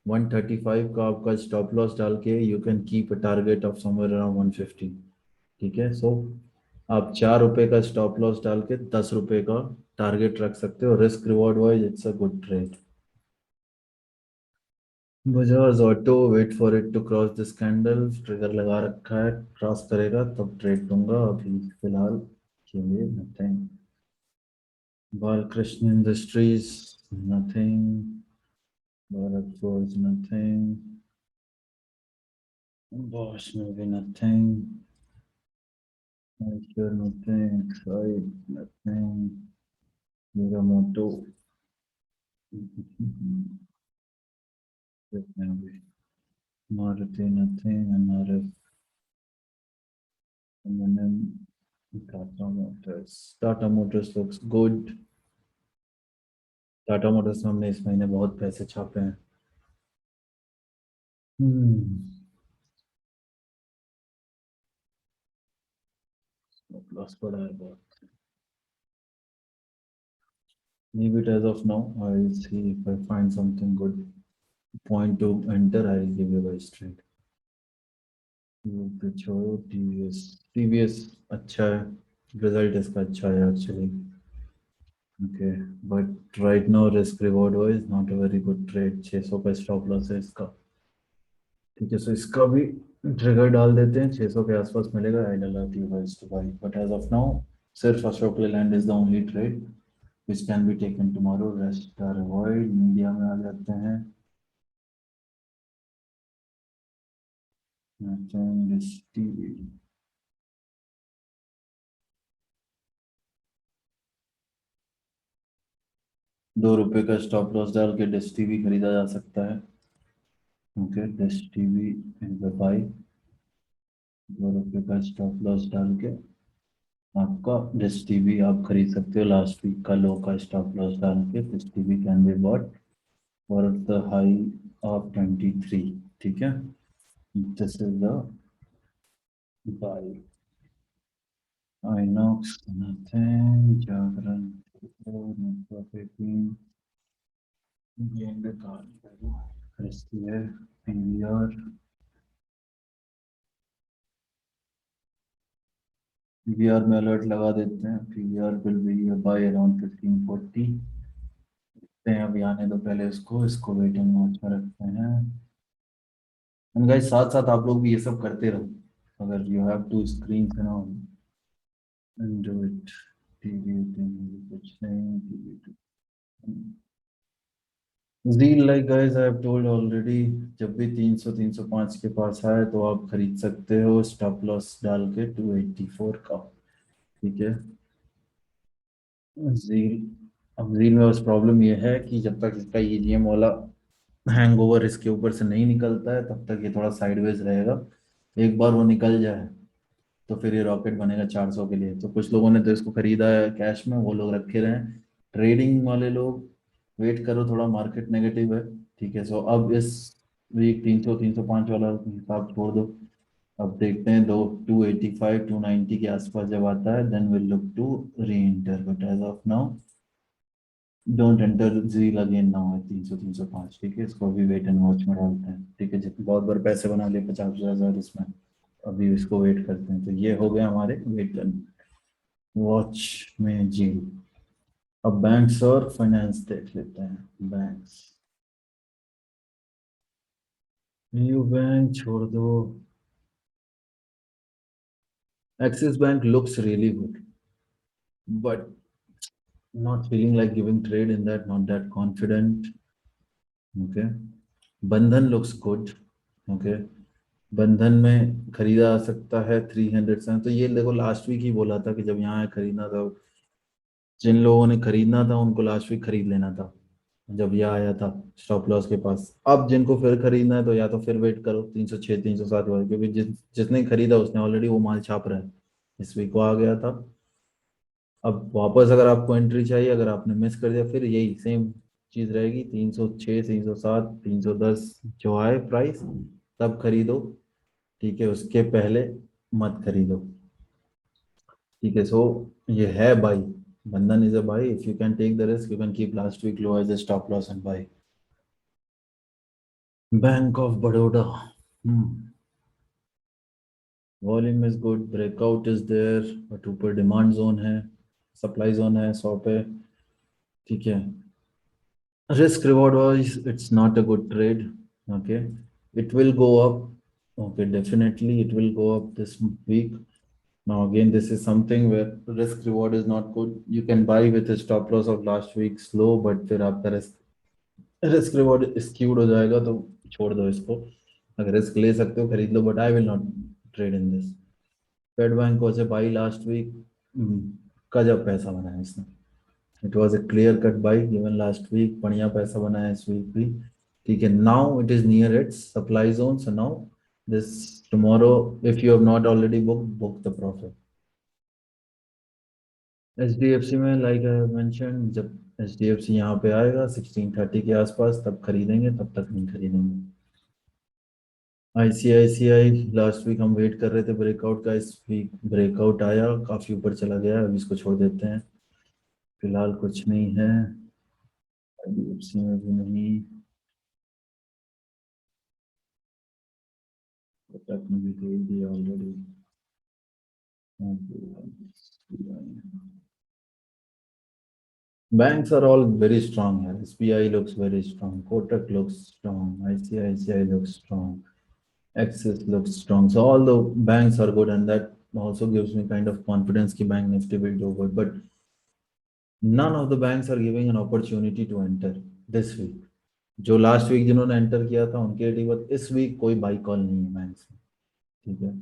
135 का आपका स्टॉप लॉस डाल के you can keep a target of somewhere around 150, ठीक है। सो आप 4 रुपए का स्टॉप लॉस डाल के 10 रुपए का टारगेट रख सकते हो, risk reward wise it's a good trade. Bajaj Auto, wait for it to cross this candle, trigger लगा रखा है, क्रॉस करेगा तब ट्रेड दूंगा, अभी फिलहाल के लिए nothing. Balkrishna industries nothing, Bharat forge nothing, Bosch में भी nothing, Eicher nothing, Excite nothing, Miramoto Maruti nothing, MRF, M&M, Tata Motors. Tata Motors looks good. Tata Motors में हमने इस महीने बहुत पैसे छापे हैं। लॉस पड़ा है बहुत। Leave it as of now. I'll see if I find something good point to enter. I'll give you guys trade. छोड़ो TVS अच्छा है, रिजल्ट इसका अच्छा है actually. Okay but right now risk reward wise not a very good trade. 600 का stop loss है इसका, ठीक है। सो इसका भी ट्रिगर डाल देते हैं, 600 के आसपास मिलेगा। I allow you guys to buy, but as of now सिर्फ Ashok Leyland is the only trade which can be taken tomorrow. Rest are avoid. Media में आ जाते हैं। टीवी 2 रुपए का स्टॉप लॉस डाल के डिश टीवी खरीदा जा सकता है। Okay Dish TV is the buy. 2 रुपए का स्टॉप लॉस डाल के आपका डिश टीवी आप खरीद सकते हो। लास्ट वीक का लो का स्टॉप लॉस डाल के Dish TV can be bought for the high of 23, ठीक है। This is the buy. Inox nothing, Jagran PVR में अलर्ट लगा देते हैं। PVR will be buy around 1540। अभी आने दो पहले इसको वेट एंड वॉच में रखते हैं। एंड गाइस साथ साथ आप लोग भी ये सब करते रहो। अगर you have to screen and do it. TV कुछ नहीं, TV Zeal, like guys, I have told already, जब भी 300 305 के पास आए तो आप खरीद सकते हो स्टॉप लॉस डाल के 284 का, ठीक है। Zeal, अब Zeal में बस प्रॉब्लम ये है कि जब तक इसका EGM वाला हैंगओवर इसके ऊपर से नहीं निकलता है तब तक ये थोड़ा साइडवेज रहेगा। एक बार वो निकल जाए तो फिर ये रॉकेट बनेगा 400 के लिए। तो कुछ लोगों ने तो इसको खरीदा है कैश में, वो लोग रखे रहे। ट्रेडिंग वाले लोग वेट करो, थोड़ा मार्केट नेगेटिव है, ठीक है। सो अब इस वीक 300 305 वाला हिसाब छोड़ दो। अब देखते हैं 285 290 के आसपास जब आता है then will look to re enter, but as of now don't enter Zeal again now है 300 305, ठीक है। इसको अभी वेट एंड वॉच में डालते हैं, ठीक है। जितने बहुत बार पैसे बना लिए 50,000 इसमें, अभी इसको वेट करते हैं। तो ये हो गया हमारे वेट एंड वॉच में ज़ील। अब बैंक्स और फाइनेंस देख लेते हैं। बैंक्स, न्यू बैंक छोड़ दो। Axis bank looks really good, but not feeling like giving trade in that, not that confident. Okay, बंधन looks good. Okay, बंधन में खरीदा जा सकता है 300 से। तो ये देखो लास्ट वीक ही बोला था कि जब यहाँ खरीदना था, जिन लोगों ने खरीदना था उनको लास्ट वीक खरीद लेना था जब यह आया था स्टॉप लॉस के पास। अब जिनको फिर खरीदना है तो या तो फिर वेट करो 306 307 वाले, क्योंकि जिसने खरीदा उसने ऑलरेडी वो माल छाप रहा है। इस वीक वो आ गया था। अब वापस अगर आपको एंट्री चाहिए, अगर आपने मिस कर दिया फिर यही सेम चीज रहेगी। 306 307 310 जो आए प्राइस तब खरीदो, ठीक है। उसके पहले मत खरीदो, ठीक है। सो ये है buy, Bandhan is a buy. If you can take the risk you can keep last week low as a stop loss and buy. Bank of Baroda, volume is good, breakout is there, but ऊपर demand zone है, supply zone है 100 पे, ठीक है। Risk reward wise it's not a good trade, Okay, it will go up. Okay, definitely it will go up this week. Now again, this is something where risk reward is not good. You can buy with a stop loss of last week's low, but फिर आपका risk reward skewed हो जाएगा तो छोड़ दो इसको. अगर risk ले सकते हो खरीद लो, but I will not trade in this. Fed Bank was a buy last week. गजब पैसा बनाया इसने. It was a clear cut buy given last week. बढ़िया पैसा बनाया इस week भी. ठीक है. Now it is near its supply zone. So now this tomorrow, if you have not already book the profit. HDFC में like I mentioned, जब HDFC यहाँ पे आएगा 1630 के आसपास तब खरीदेंगे, तब तक नहीं खरीदेंगे. ICICI लास्ट वीक हम वेट कर रहे थे ब्रेकआउट का, इस वीक ब्रेकआउट आया, काफी ऊपर चला गया. अभी इसको छोड़ देते हैं, फिलहाल कुछ नहीं है. IDFC में भी नहीं, कोटक में भी खरीद दिया already. Banks are all very strong here. SBI looks very strong. Kotak looks strong. ICICI looks strong. Axis looks strong. So all the banks are good, and that also gives me kind of confidence कि Bank Nifty will do good. But none of the banks are giving an opportunity to enter this week. जो last week जिन्होंने enter किया था उनके लिए इस week कोई by call नहीं है बैंक्स में. ठीक है,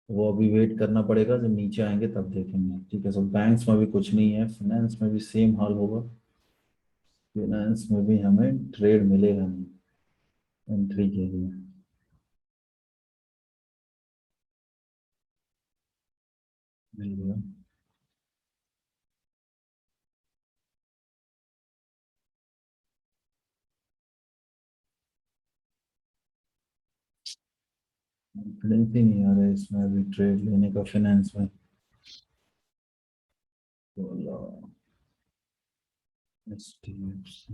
वो अभी वेट करना पड़ेगा, जब नीचे आएंगे तब देखेंगे. ठीक है, सो बैंक्स में भी कुछ नहीं है. फाइनेंस में भी सेम हाल होगा. फाइनेंस में भी हमें ट्रेड मिलेगा नहीं एंट्री के लिए. मिल गया. कॉन्फिडेंस ही नहीं आ रहा है इसमें अभी ट्रेड लेने का फाइनेंस में. HDFC.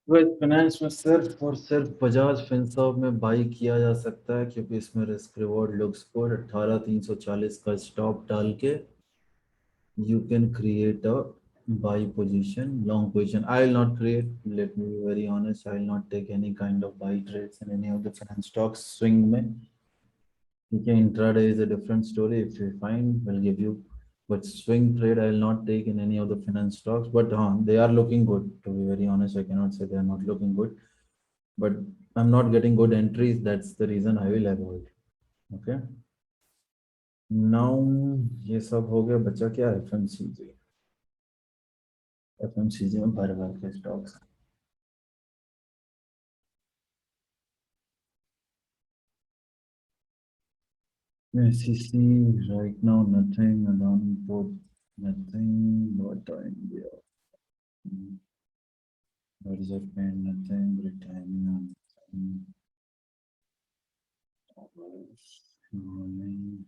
फाइनेंस में सिर्फ और सिर्फ बजाज फिनसर्व में बाई किया जा सकता है, क्योंकि इसमें रिस्क रिवॉर्ड लुक्स गुड. 18,340 का स्टॉप डाल के you can create a buy position, long position. I will not create, let me be very honest, I will not take any kind of buy trades in any of the finance stocks. Swing में ठीक है, intraday is a different story. If you find, we'll give you, but swing trade I will not take in any of the finance stocks. But they are looking good, to be very honest. I cannot say they are not looking good, but I'm not getting good entries. That's the reason I will avoid. Okay, now ये सब हो गया. बचा क्या? FMCG. FMCG में भर भर के stocks. SEC right now nothing. Adani Port nothing. Bata India. Reserve Bank nothing. Britannia nothing. Morning.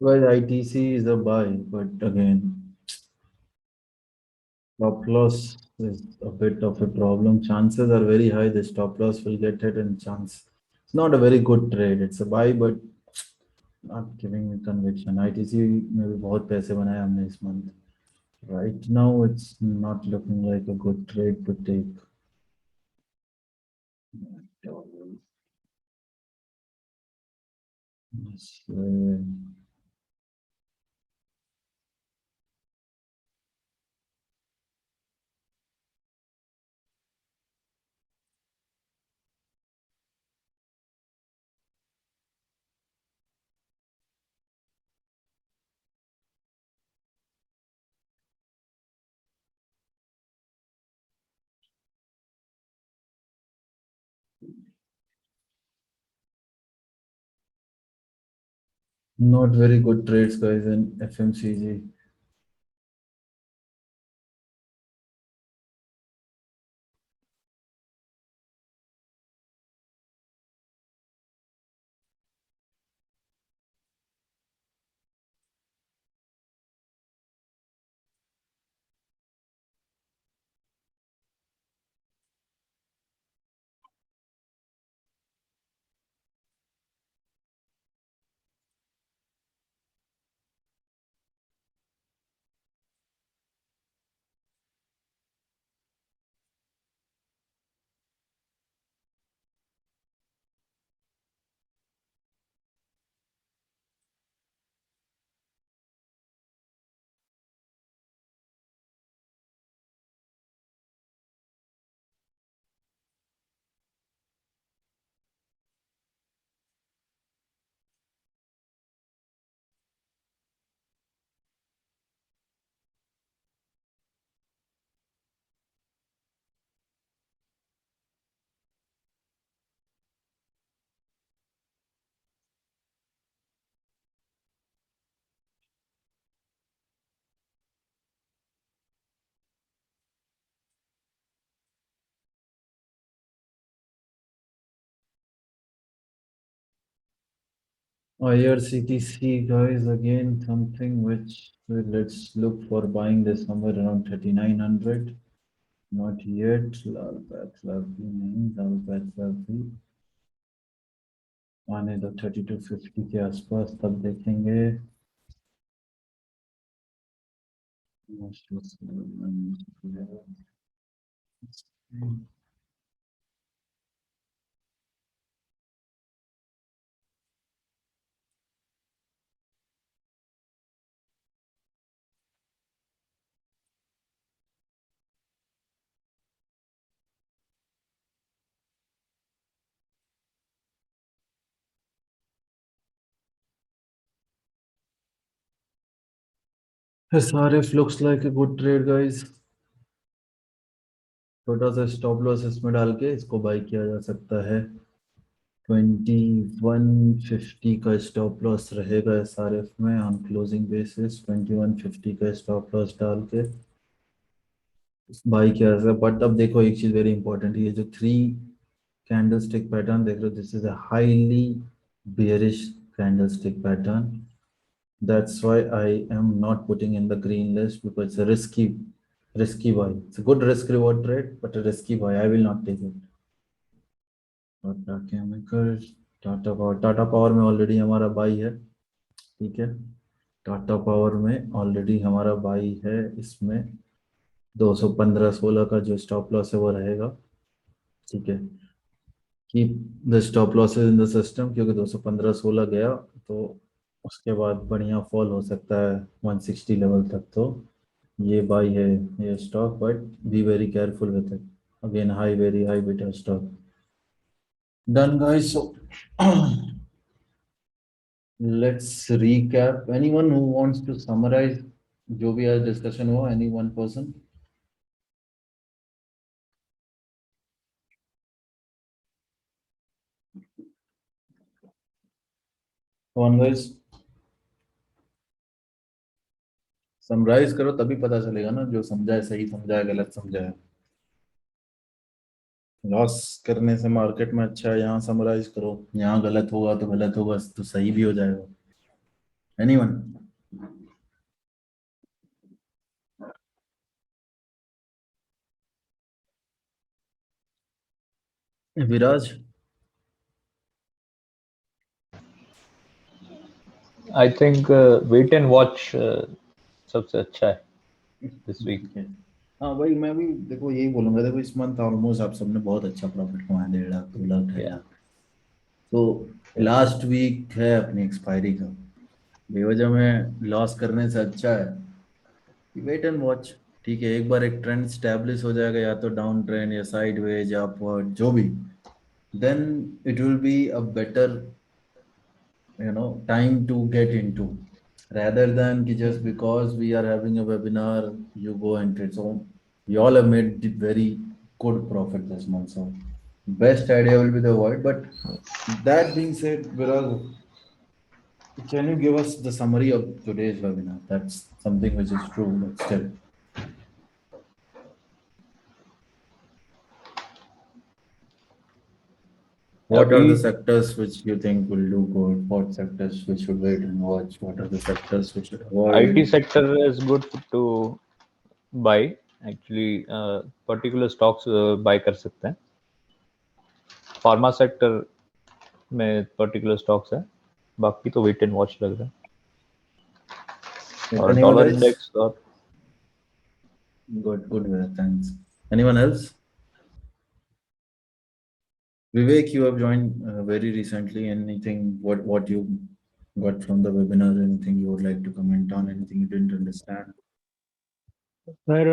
Well, ITC is a buy, but again, stop loss is a bit of a problem. Chances are very high the stop loss will get hit, and chance. It's not a very good trade. It's a buy, but not giving me conviction. ITC में भी बहुत पैसे बनाए हमने इस month. Right now, it's not looking like a good trade to take. Yes, not very good trades, guys, in FMCG. IRCTC, guys, again something which let's look for buying this somewhere around 3900. Not yet. लाल patch लाभी नहीं, लाल patch लाभी आने दो 3250 के आसपास, तब देखेंगे। SRF looks like a good trade, guys. छोटा सा स्टॉप लॉस इसमें डाल के इसको बाय किया जा सकता है। 2150 का स्टॉप लॉस रहेगा SRF में ऑन क्लोजिंग बेसिस। 2150 का स्टॉप लॉस डाल के बाय किया जा सकता है। बट अब देखो एक चीज वेरी इंपॉर्टेंट, ये जो 3 कैंडलस्टिक पैटर्न देख रहे हो, this is a highly bearish candlestick pattern. That's why I am not putting in the green list, because it's a risky buy. It's a good risk reward trade, but a risky buy. I will not take it. Tata Chemicals, Tata power में already हमारा by है, ठीक है। Tata power में already हमारा by है, इसमें 215-16 का जो स्टॉप लॉस है वो रहेगा, ठीक है। Keep the stop losses in the system, क्योंकि 215-16 गया तो उसके बाद बढ़िया फॉल हो सकता है 160 लेवल तक। तो ये बाई है ये stock, but be very careful with it. Again high, very high beta stock. Done guys, so let's recap. Anyone who wants to summarize जो भी आज डिस्कशन हुआ, any one person? One guys, summarise करो तभी पता चलेगा ना, जो समझा है सही समझा है गलत समझा है। लॉस करने से मार्केट में अच्छा है यहाँ समराइज करो, यहाँ गलत होगा तो गलत होगा तो सही भी हो जाएगा। Anyone? Viraj? I think wait and watch सबसे अच्छा है this week. हाँ भाई, मैं भी देखो यही बोलूंगा। देखो इस मंथ ऑलमोस्ट आप सबने बहुत अच्छा प्रॉफिट कमाया, 1.5 लाख 2 लाख 2.5 लाख। तो लास्ट वीक है अपनी एक्सपायरी का, बेवजह में लॉस करने से अच्छा है वेट एंड वॉच। ठीक है, एक बार एक ट्रेंड स्टैब्लिश हो जाएगा, या तो डाउन ट्रेंड या साइडवेज या अपवर्ड, जो भी, then it will be a better time to get into, rather than ki just because we are having a webinar you go and trade. So we all have made very good profit this month, so best idea will be the avoid. But that being said, Viraj, can you give us the summary of today's webinar? That's something which is true, but still. What are the sectors which you think will do good? What sectors we should wait and watch? What are the sectors we should avoid? IT sector is good to buy. Actually, particular stocks buy कर सकते हैं. Pharma sector में particular stocks है. बाकी तो wait and watch लग रहा है. और Anyone dollar else? index और Good, Viraj, thanks. Anyone else? Vivek, you have joined very recently. Anything, what you got from the webinar? Anything you would like to comment on? Anything you didn't understand? Sir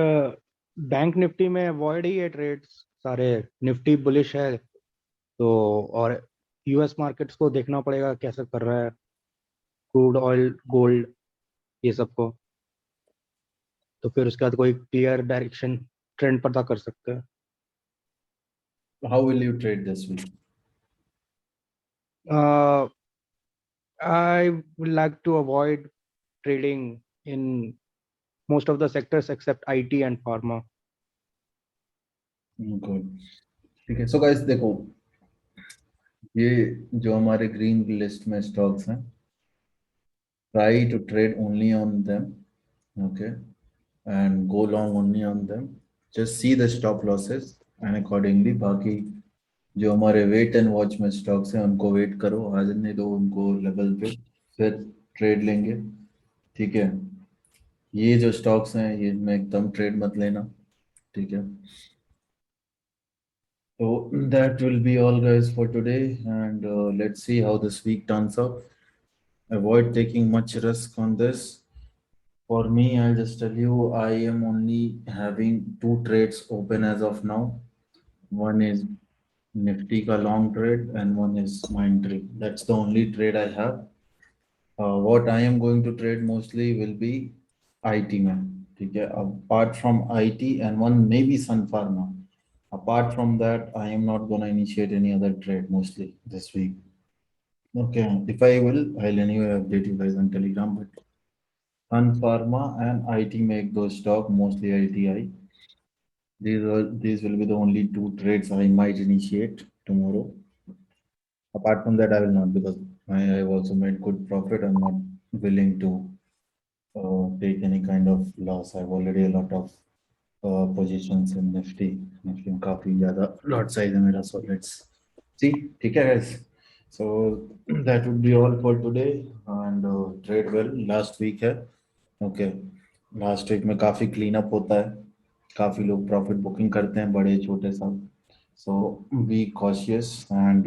bank Nifty में avoid ही है trades सारे. Nifty bullish है तो, और US markets को देखना पड़ेगा कैसे कर रहा है, क्रूड ऑयल, गोल्ड, ये सबको, तो फिर उसके बाद कोई क्लियर डायरेक्शन ट्रेंड पता कर सकते हैं. How will you trade this week? I would like to avoid trading in most of the sectors except IT and pharma. Good. ठीक है, so guys देखो, ये जो हमारे ग्रीन लिस्ट में स्टॉक्स हैं, try to trade only on them, okay, and go long only on them. Just see the stop losses and accordingly बाकी जो हमारे वेट एंड वॉच में स्टॉक्स हैं उनको वेट करो, आ जाने दो उनको लेवल पे, फिर ट्रेड लेंगे. ठीक है, ये जो स्टॉक्स हैं ये में एकदम ट्रेड मत लेना. ठीक है, so that will be all guys for today, and let's see how this week turns out. Avoid taking much risk on this. For me, I'll just tell you, I am only having 2 trades open as of now. One is Nifty ka long trade and one is Mindtree. That's the only trade I have. What I am going to trade mostly will be IT में. ठीक है, apart from IT and one maybe Sun Pharma. Apart from that, I am not going to initiate any other trade mostly this week. Okay, if I will, I'll anyway update you guys on Telegram. But Sun Pharma and IT make those stock, mostly ITI. These will be the only 2 trades I might initiate tomorrow. Apart from that, I will not, because I have also made good profit. I'm not willing to take any kind of loss. I have already a lot of positions in Nifty. Nifty में काफी ज़्यादा lot size है मेरा, so let's see. ठीक है guys. So that would be all for today, and trade well. Last week है. Okay. Last week में काफी clean up होता है. काफी लोग प्रॉफिट बुकिंग करते हैं, बड़े छोटे सब. So be cautious and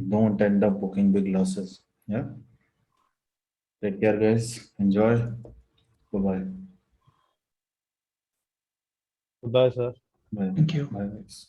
don't end up booking big losses. Yeah. Take care guys. Enjoy. Bye-bye. Bye, sir. Bye. Thank you. Bye guys.